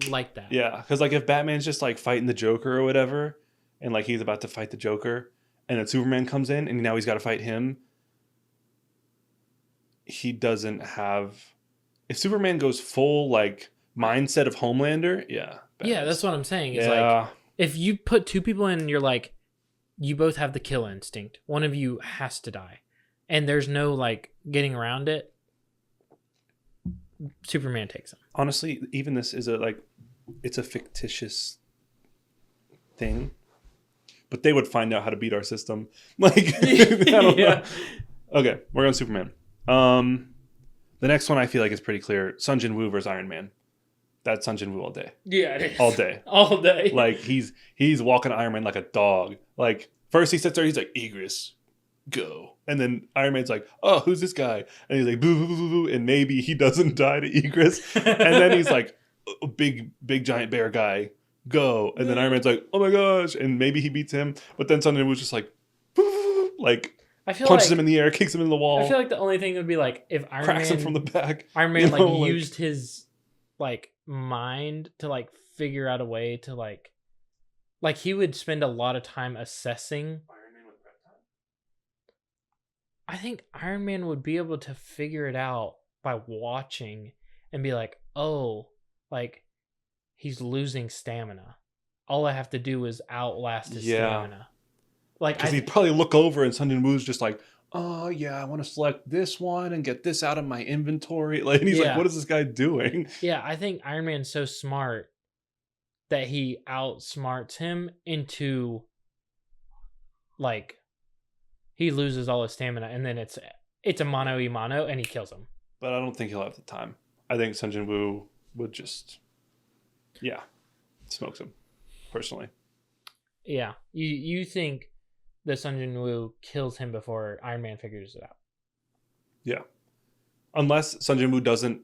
like that. Yeah, because like if Batman's just like fighting the Joker or whatever, and like he's about to fight the Joker, and then Superman comes in and now he's got to fight him, he doesn't have. If Superman goes full like mindset of Homelander, yeah. Yeah, that's what I'm saying. It's like, if you put two people in and you're like, you both have the kill instinct. One of you has to die. And there's no like getting around it. Superman takes him. Honestly, even this is it's a fictitious thing. But they would find out how to beat our system. Like, I don't know. Okay, we're going Superman. The next one I feel like is pretty clear. Sun Jin Woo versus Iron Man. That's Sun Jin Woo all day. Yeah, it is. All day. All day. Like, he's walking Iron Man like a dog. Like, first he sits there, he's like, Egress, go. And then Iron Man's like, oh, who's this guy? And he's like, boo, boo, boo, boo, boo. And maybe he doesn't die to Egress. And then he's like, a big giant bear guy, go. And then Iron Man's like, oh my gosh. And maybe he beats him. But then Sun Jin Woo's just like, boo, boo, boo, like, punches him in the air, kicks him in the wall. I feel like the only thing would be like, if Iron cracks Man... him from the back. Iron Man, like, used his, like, mind to like figure out a way to like he would spend a lot of time assessing. Iron Man with prep time? I think Iron Man would be able to figure it out by watching and be like, oh, like he's losing stamina. All I have to do is outlast his stamina. Like, because he'd probably look over and Sun Jin Woo's just like, oh yeah, I want to select this one and get this out of my inventory. Like, and he's like, what is this guy doing? Yeah, I think Iron Man's so smart that he outsmarts him into, like, he loses all his stamina and then it's a mano-a-mano and he kills him. But I don't think he'll have the time. I think Sun Jin Woo would just, smokes him, personally. Yeah, you think that Sun Jin Woo kills him before Iron Man figures it out. Yeah. Unless Sun Jin Woo doesn't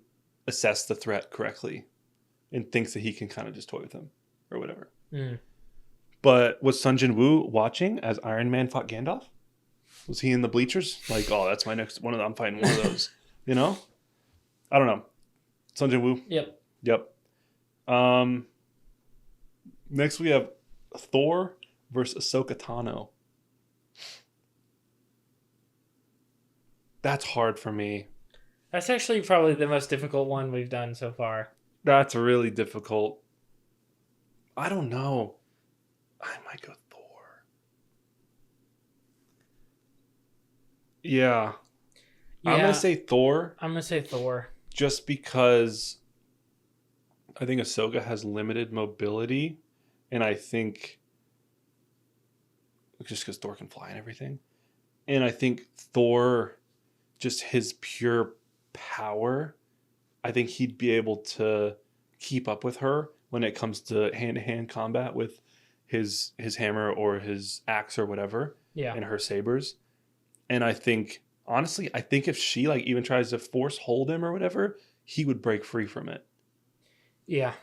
assess the threat correctly and thinks that he can kind of just toy with him or whatever. Mm. But was Sun Jin Woo watching as Iron Man fought Gandalf? Was he in the bleachers? Like, oh, that's my next one. I'm fighting one of those. You know? I don't know. Sun Jin Woo? Yep. Next we have Thor versus Ahsoka Tano. That's hard for me. That's actually probably the most difficult one we've done so far. That's really difficult. I don't know. I might go Thor. Yeah. I'm Yeah, gonna say Thor, I'm gonna say Thor. just because I think Ahsoka has limited mobility, and I think just because Thor can fly and everything, and I think Thor, just his pure power, I think he'd be able to keep up with her when it comes to hand-to-hand combat with his hammer or his axe or whatever, Yeah, and her sabers. And I think honestly, I think if she like even tries to force hold him or whatever, he would break free from it. yeah.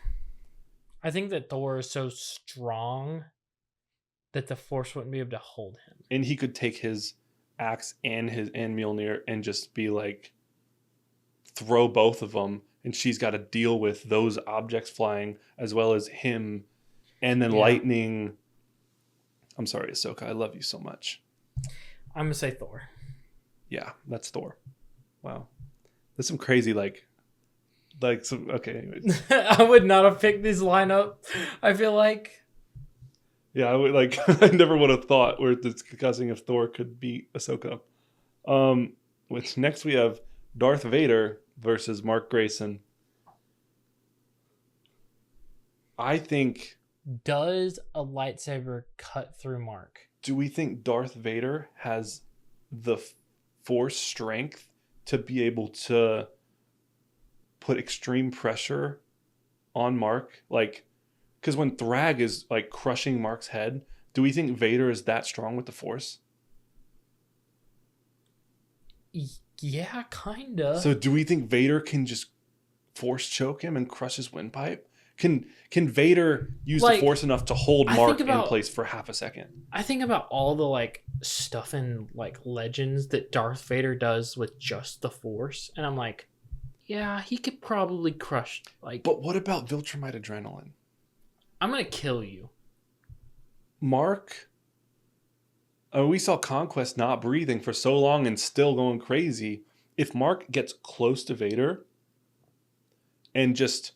I think that Thor is so strong that the Force wouldn't be able to hold him. And he could take his axe and Mjolnir and just be like throw both of them, and she's got to deal with those objects flying as well as him, and then Yeah. lightning. I'm sorry, Ahsoka, I love you so much. I'm gonna say Thor. Yeah, that's Thor. Wow, there's some crazy like some okay. Anyways. I would not have picked this lineup. I feel like. Yeah, I would like. I never would have thought we're discussing if Thor could beat Ahsoka. Which next we have Darth Vader versus Mark Grayson. I think. Does a lightsaber cut through Mark? Do we think Darth Vader has the force strength to be able to put extreme pressure on Mark? Like, because when Thrag is like crushing Mark's head, do we think Vader is that strong with the force? Yeah, kinda. So do we think Vader can just force choke him and crush his windpipe? Can Vader use the force enough to hold Mark in place for half a second? I think about all the like stuff in like Legends that Darth Vader does with just the force, and I'm like, yeah, he could probably crush like. But what about Viltrumite adrenaline? I'm gonna kill you. Mark. We saw Conquest not breathing for so long and still going crazy. If Mark gets close to Vader and just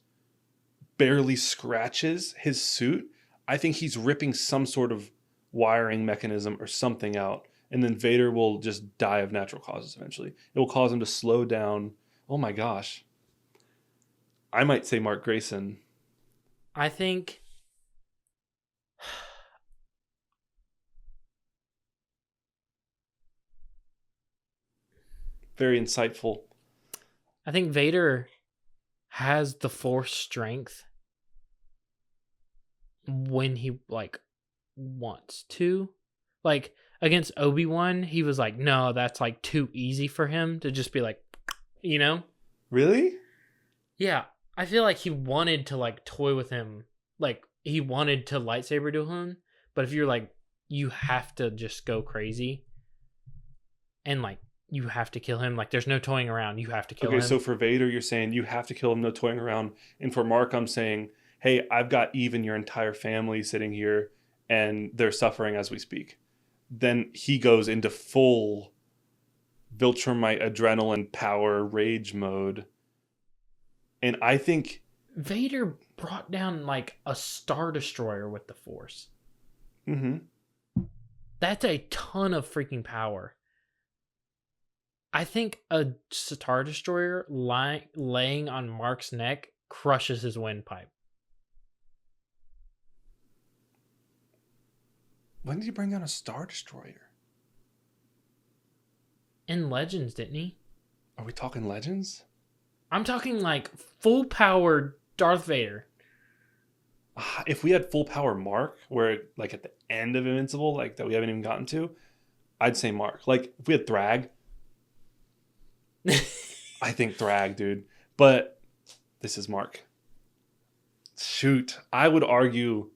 barely scratches his suit, I think he's ripping some sort of wiring mechanism or something out, and then Vader will just die of natural causes eventually. It will cause him to slow down. Oh my gosh. I might say Mark Grayson. I think Very insightful. I think Vader has the force strength when he like wants to. Like against Obi-Wan, he was like, no, that's like too easy for him to just be like, you know? Really? Yeah. I feel like he wanted to like toy with him. Like he wanted to lightsaber duel him. But if you're like, you have to just go crazy and like you have to kill him. Like there's no toying around. You have to kill him. Okay, so for Vader, you're saying you have to kill him, no toying around. And for Mark, I'm saying, hey, I've got even your entire family sitting here and they're suffering as we speak. Then he goes into full Viltrumite adrenaline power rage mode. And I think Vader brought down like a Star Destroyer with the Force. That's a ton of freaking power. I think a Star Destroyer laying on Mark's neck crushes his windpipe. When did he bring down a Star Destroyer? In Legends, didn't he? Are we talking Legends? I'm talking like full powered Darth Vader. If we had full power Mark, where like at the end of Invincible, like that we haven't even gotten to, I'd say Mark. Like if we had Thrag, I think Thrag, dude. But this is Mark. Shoot, I would argue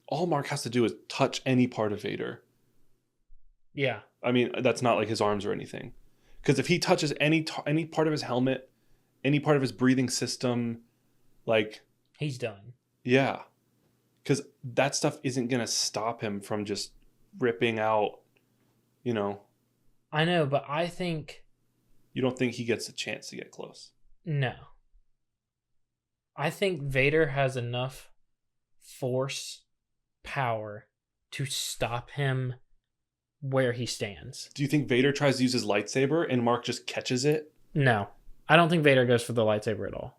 all Mark has to do is touch any part of Vader. Yeah. I mean, that's not like his arms or anything. Because if he touches any part of his helmet, any part of his breathing system, like... he's done. Yeah. Because that stuff isn't going to stop him from just ripping out, you know... I know, but I think... You don't think he gets a chance to get close? No. I think Vader has enough force power to stop him where he stands. Do you think Vader tries to use his lightsaber and Mark just catches it? No, I don't think Vader goes for the lightsaber at all.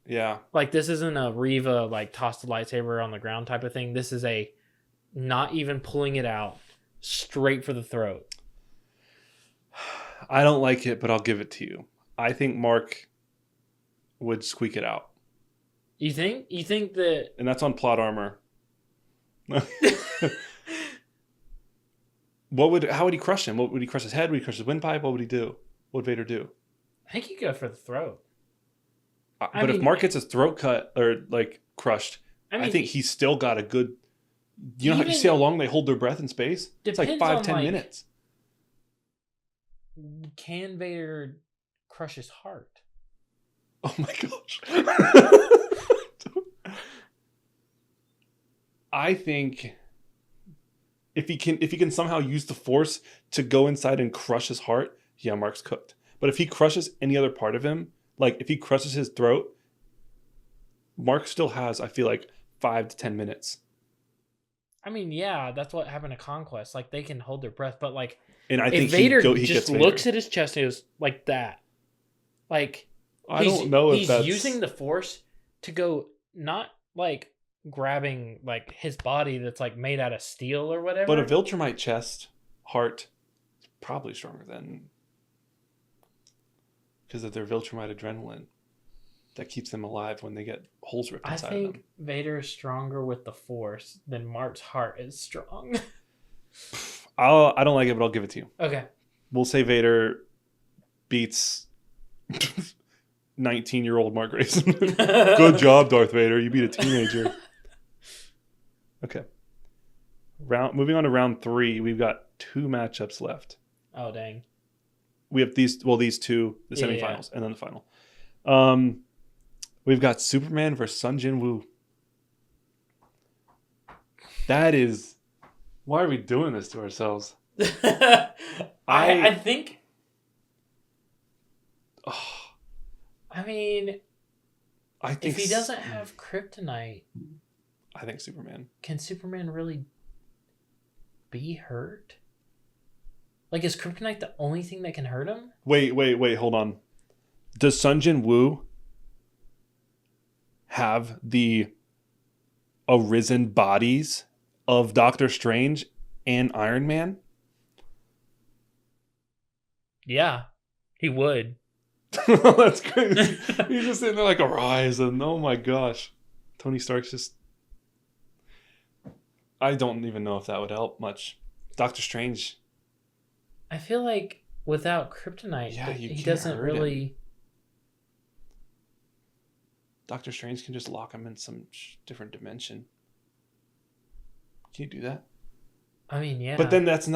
Yeah. Like, this isn't a Reva, like, toss the lightsaber on the ground type of thing. This is a not even pulling it out, straight for the throat. I don't like it, but I'll give it to you. I think Mark would squeak it out. You think? You think that... And that's on plot armor. How would he crush him? What would he crush his head? Would he crush his windpipe? What would he do? What would Vader do? I think he'd go for the throat. But if Mark gets his throat cut or like crushed, I think he's still got a good. You know, you see how long they hold their breath in space? It's like 5-10 minutes. Can Vader crush his heart? Oh my gosh! I think if he can somehow use the Force to go inside and crush his heart, yeah, Mark's cooked. But if he crushes any other part of him, like if he crushes his throat, Mark still has, I feel like, 5 to 10 minutes. I mean, yeah, that's what happened to Conquest. Like, they can hold their breath, but like, and I think if Vader he just looks at his chest and goes like that, like, I don't know if he's using the Force to go, not like grabbing like his body that's like made out of steel or whatever. But a Viltrumite chest heart is probably stronger than, because of their Viltrumite adrenaline that keeps them alive when they get holes ripped inside of them. I think Vader is stronger with the Force than Mark's heart is strong. I don't like it, but I'll give it to you. Okay. We'll say Vader beats 19-year-old Mark Grayson. Good job, Darth Vader. You beat a teenager. Okay. Moving on to round 3, we've got 2 matchups left. Oh, dang. We have these 2, the semifinals, and then the final. We've got Superman versus Sun Jin Woo. That is... Why are we doing this to ourselves? I think... Oh, I mean... I think if he doesn't have kryptonite... I think Superman. Can Superman really be hurt? Like, is kryptonite the only thing that can hurt him? Wait, hold on. Does Sun Jin Woo have the arisen bodies of Doctor Strange and Iron Man? Yeah, he would. That's crazy. He's just sitting there like, arise, and oh my gosh. Tony Stark's just... I don't even know if that would help much. Doctor Strange... I feel like without kryptonite, he doesn't really... Him. Doctor Strange can just lock him in some different dimension. Can you do that? I mean, yeah. But then that's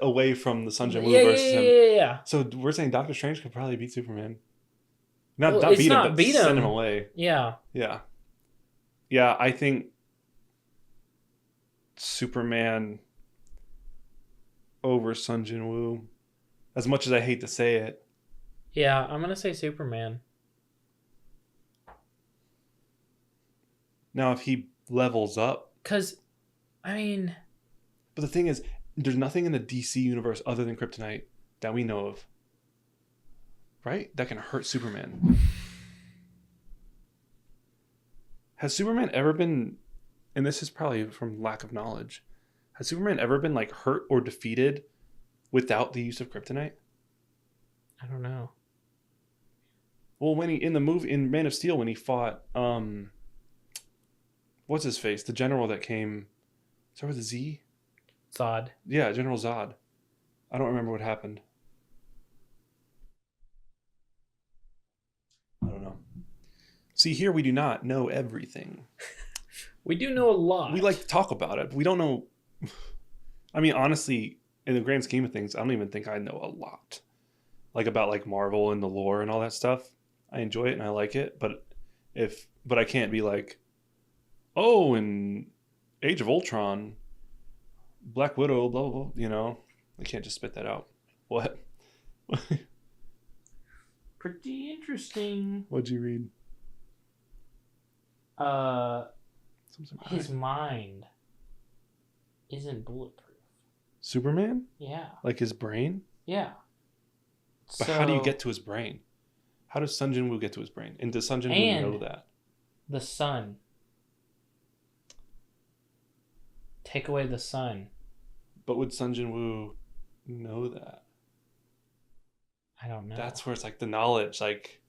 away from the Sun Jin Woo versus him. Yeah. So we're saying Doctor Strange could probably beat Superman. Not beat him, but send him away. Yeah. Yeah. Yeah, I think Superman over Sun Jin Woo. As much as I hate to say it. Yeah, I'm going to say Superman. Now, if he levels up... Because, I mean... But the thing is, there's nothing in the DC universe other than kryptonite that we know of. Right? That can hurt Superman. Has Superman ever been... And this is probably from lack of knowledge. Has Superman ever been like hurt or defeated without the use of kryptonite? I don't know. Well, when he in Man of Steel, when he fought what's his face? The general that came... Start with a Z? Zod. Yeah, General Zod. I don't remember what happened. I don't know. See, here we do not know everything. We do know a lot. We like to talk about it, but we don't know... I mean, honestly, in the grand scheme of things, I don't even think I know a lot. Like about like Marvel and the lore and all that stuff. I enjoy it and I like it, but I can't be like, oh, in Age of Ultron, Black Widow, blah, blah, blah, you know. I can't just spit that out. What? Pretty interesting. What'd you read? His mind isn't bulletproof. Superman? Yeah. Like his brain? Yeah. But how do you get to his brain? How does Sun Jin Woo get to his brain? And does Sun Jin Woo know that? The sun. Take away the sun. But would Sun Jin Woo know that? I don't know. That's where it's like the knowledge. Like,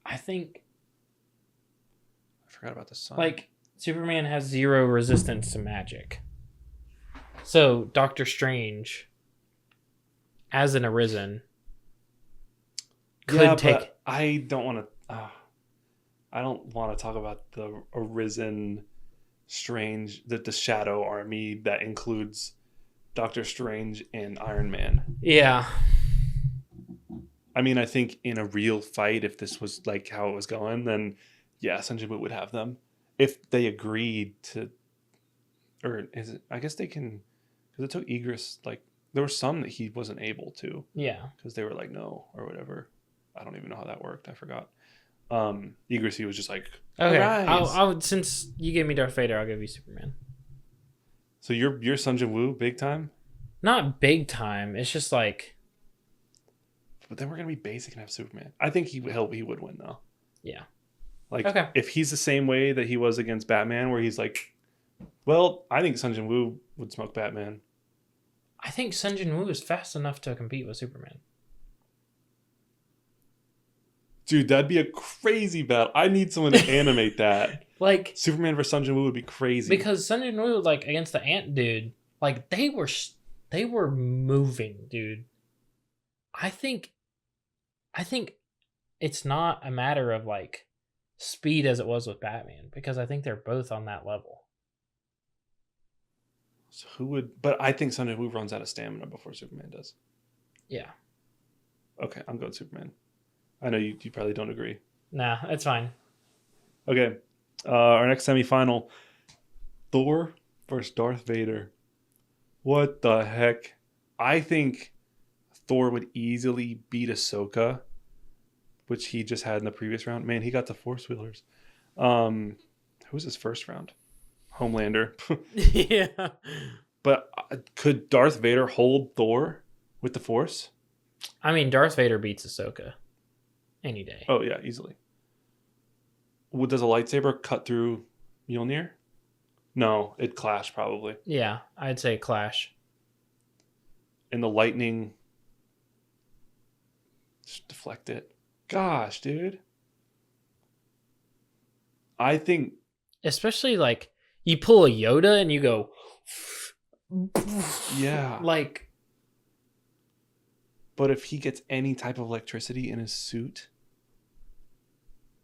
I think I forgot about the sun. like Superman has 0 resistance to magic. So Doctor Strange, as an Arisen, could take. But I don't want to. I don't want to talk about the Arisen Strange, the Shadow Army that includes Doctor Strange and Iron Man. Yeah. I mean, I think in a real fight, if this was like how it was going, then yeah, Sun Jin Woo would have them. If they agreed to, or is it? I guess they can, because it took Egress. Like there were some that he wasn't able to. Yeah. Because they were like no or whatever. I don't even know how that worked. I forgot. Egress, he was just like, okay. Arise. I would, since you gave me Darth Vader, I'll give you Superman. So you're Sun Jin Woo big time. Not big time. It's just like. But then we're gonna be basic and have Superman. I think he would win though. Yeah. Like okay. If he's the same way that he was against Batman, where he's like, well, I think Sun Jin Woo would smoke Batman. I think Sun Jin Woo is fast enough to compete with Superman. Dude, that'd be a crazy battle. I need someone to animate that. Like Superman versus Sun Jin Woo would be crazy. Because Sun Jin Woo, like against the ant dude, like they were moving, dude. I think it's not a matter of like speed as it was with Batman, because I think they're both on that level. So who would? But I think Sun Jin Woo runs out of stamina before Superman does. Yeah. Okay, I'm going Superman. I know you probably don't agree. Nah, it's fine. Okay, our next semifinal: Thor versus Darth Vader. What the heck? I think Thor would easily beat Ahsoka, which he just had in the previous round. Man, he got the Force Wheelers. Who was his first round? Homelander. Yeah. But could Darth Vader hold Thor with the Force? I mean, Darth Vader beats Ahsoka any day. Oh, yeah, easily. Does a lightsaber cut through Mjolnir? No, it'd clash probably. Yeah, I'd say clash. And the lightning just deflect it. Gosh, dude. I think... Especially like you pull a Yoda and you go... Yeah. Like... But if he gets any type of electricity in his suit...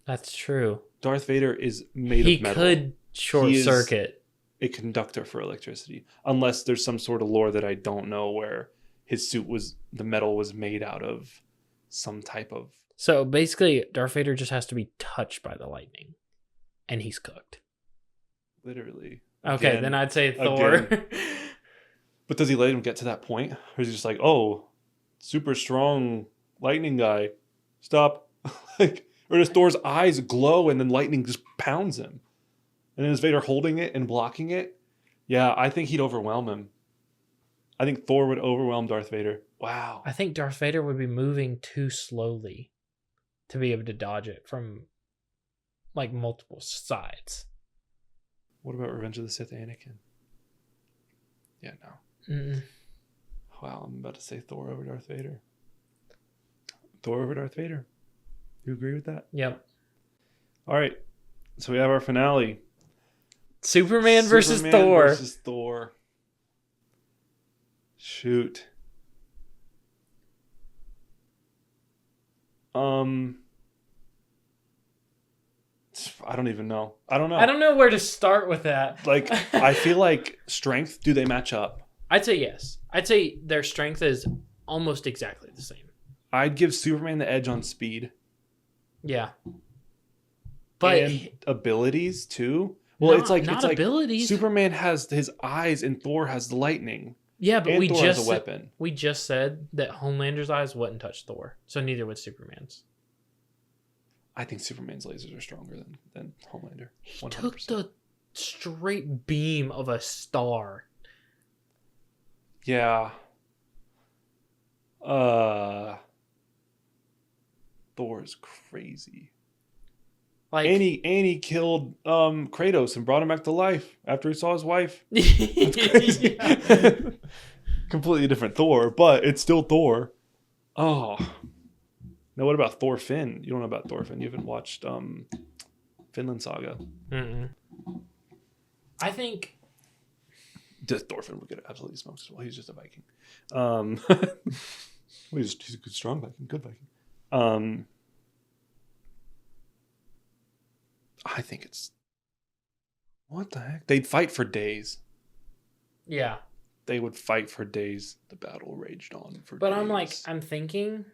That's true. Darth Vader is made of metal. He could short circuit. A conductor for electricity. Unless there's some sort of lore that I don't know where his suit was... The metal was made out of some type of... So basically, Darth Vader just has to be touched by the lightning. And he's cooked. Literally. Okay, Again, then I'd say Thor. But does he let him get to that point? Or is he just like, oh, super strong lightning guy, stop. Like, or does Thor's eyes glow and then lightning just pounds him? And then is Vader holding it and blocking it? Yeah, I think he'd overwhelm him. I think Thor would overwhelm Darth Vader. Wow. I think Darth Vader would be moving too slowly to be able to dodge it from like multiple sides. What about Revenge of the Sith Anakin? Yeah, no. Mm-mm. Wow, I'm about to say Thor over Darth Vader. Thor over Darth Vader. You agree with that? Yep. All right. So we have our finale. Superman versus Thor. Versus Thor. Shoot. I don't even know. I don't know. I don't know where to start with that. Like, I feel like strength, do they match up? I'd say yes. I'd say their strength is almost exactly the same. I'd give Superman the edge on speed. Yeah. But and abilities too. Well, it's like abilities. Superman has his eyes and Thor has the lightning. Yeah, but and Thor has a weapon. We just said that Homelander's eyes wouldn't touch Thor, so neither would Superman's. I think Superman's lasers are stronger than Homelander. 100%. He took the straight beam of a star. Yeah. Thor is crazy. Like, And he killed Kratos and brought him back to life after he saw his wife. That's crazy. yeah. Completely different Thor, but it's still Thor. Oh. Now what about Thor Finn? You don't know about Thor Finn. You haven't watched Finland Saga. Mm-mm. I think Just Thor Finn would get absolutely smoked as well. He's just a Viking. Well, he's a good, strong Viking, good Viking. I think it's what the heck? They'd fight for days. yeah. They would fight for days. The battle raged on for But days. I'm thinking,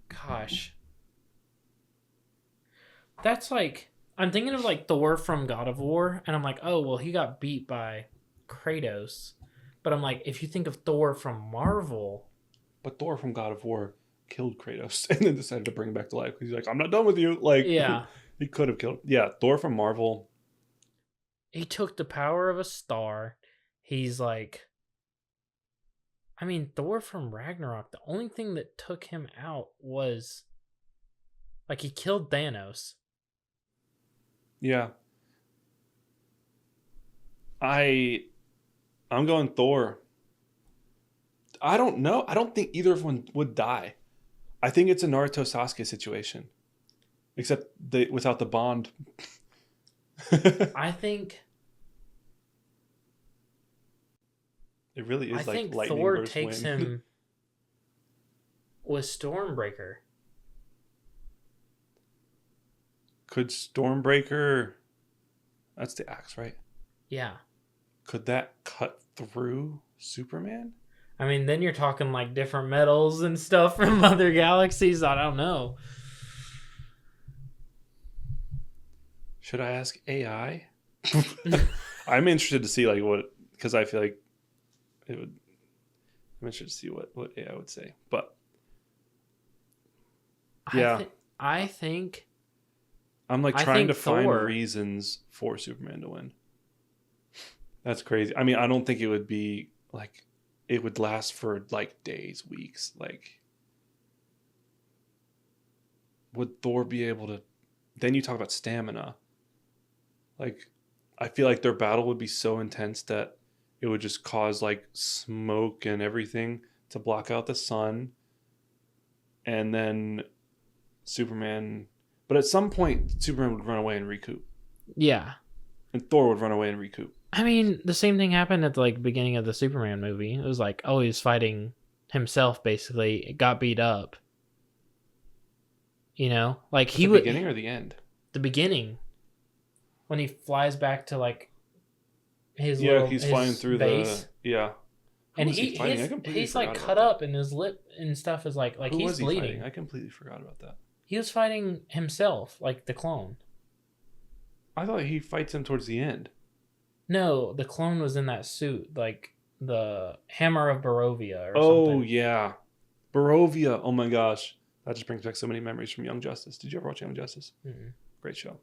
gosh, that's like, I'm thinking of like Thor from God of War, and I'm like, oh, well, he got beat by Kratos. But I'm like, if you think of Thor from Marvel, But Thor from God of War killed Kratos and then decided to bring him back to life. He's like, I'm not done with you. Like, yeah, he could have killed. Yeah, Thor from Marvel. he took the power of a star. He's like, I mean, Thor from Ragnarok, the only thing that took him out was, like, he killed Thanos. Yeah. I'm going Thor. I don't know. I don't think either of them would die. I think it's a Naruto Sasuke situation. Except without the bond. I think It really is like lightning Thor versus takes wind. him with Stormbreaker. Could Stormbreaker... That's the axe, right? Yeah. Could that cut through Superman? I mean, then you're talking like different metals and stuff from other galaxies. I don't know. Should I ask AI? I'm interested to see like what, because I feel like it would. I'm interested to see what AI would say. But yeah, I think I'm like I trying think to find Thor- reasons for Superman to win. That's crazy. I mean, I don't think it would be like it would last for like days, weeks. Like, would Thor be able to? Then you talk about stamina. Like, I feel like their battle would be so intense that it would just cause like smoke and everything to block out the sun. And then Superman, but at some point Superman would run away and recoup, yeah. and Thor would run away and recoup. I mean, the same thing happened at the like beginning of the Superman movie. It was like, oh, he was fighting himself basically. It got beat up. You know, like he would Beginning or the end? the beginning when he flies back to like his He's flying through base. Who And was he fighting? I completely he's like forgot cut about up and his lip and stuff is like Who he's was he bleeding. fighting? I completely forgot about that. He was fighting himself, like the clone. I thought he fights him towards the end. No, the clone was in that suit, like the Hammer of Barovia or Oh something. yeah, Barovia. Oh my gosh, that just brings back so many memories from Young Justice. Did you ever watch Young Justice? Mm-mm. Great show.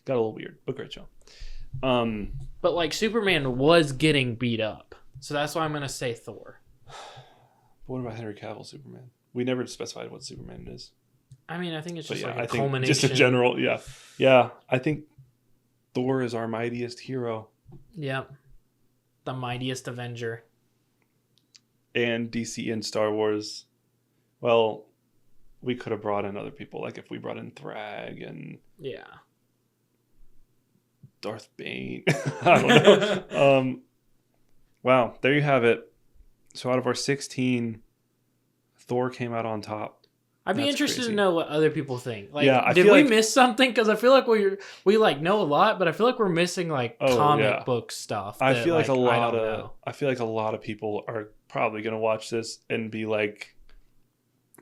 Got a little weird, but great show. But like Superman was getting beat up, so that's why I'm gonna say Thor. But what about Henry Cavill Superman? We never specified what Superman is. I mean, I think it's just But like yeah, a I think culmination. just a general, yeah. I think Thor is our mightiest hero, Yep. The mightiest Avenger. and DC and Star Wars. Well, we could have brought in other people, like if we brought in Thrag and Yeah. Darth Bane. I don't know. Wow, there you have it. So out of our 16, Thor came out on top. I'd be That's interested crazy. to know what other people think. Like, Yeah, I did feel we like- miss something? Because I feel like we like know a lot, but I feel like we're missing like Oh, comic yeah. book stuff. I that, feel like I don't I know. feel like a lot of people are probably going to watch this and be like,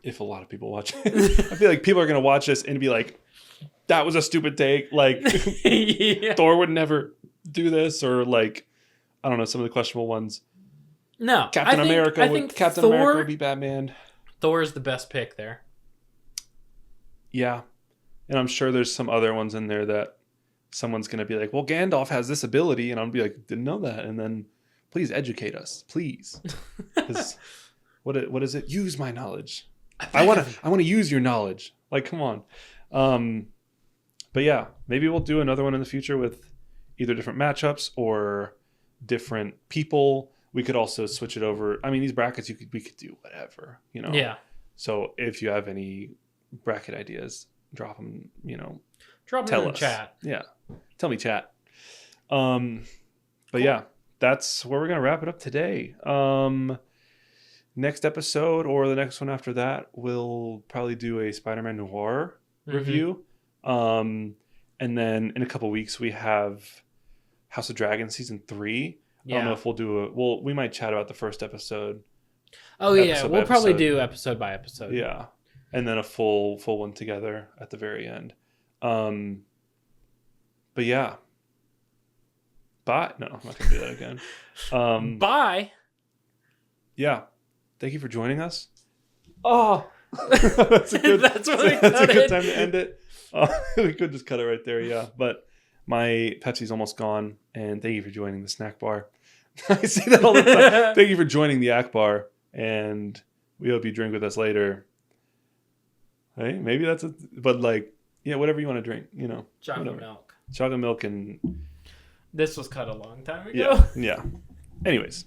if a lot of people watch it, I feel like people are going to watch this and be like, that was a stupid take. Like, Yeah. Thor would never do this, or like, I don't know, some of the questionable ones. No, Captain America would be Batman. Thor is the best pick there. Yeah. And I'm sure there's some other ones in there that someone's going to be like, well, Gandalf has this ability. And I'll be like, didn't know that. And then please educate us, please. 'Cause what is it? Use my knowledge. I want to use your knowledge. Like, come on. But yeah, maybe we'll do another one in the future with either different matchups or different people. We could also switch it over. I mean, these brackets we could do whatever, you know. Yeah. So if you have any bracket ideas, drop them. Drop them in the chat. Yeah, tell me, chat. But yeah, that's where we're gonna wrap it up today. Next episode or the next one after that, we'll probably do a Spider-Man Noir review. And then in a couple weeks we have House of Dragon season 3. I don't know if we'll do we might chat about the first episode. Oh yeah, we'll probably do episode by episode. Yeah. And then a full one together at the very end. But yeah. Bye. No, I'm not gonna do that again. Bye. Yeah. Thank you for joining us. Oh, that's a good time to end it. We could just cut it right there, yeah. But my Pepsi's almost gone, and thank you for joining the snack bar. I say that all the time. Thank you for joining the Ack-Bar, and we hope you drink with us later. Hey, maybe but like, yeah, whatever you want to drink, Chocolate milk. Chocolate milk and... This was cut a long time ago. Yeah. Anyways.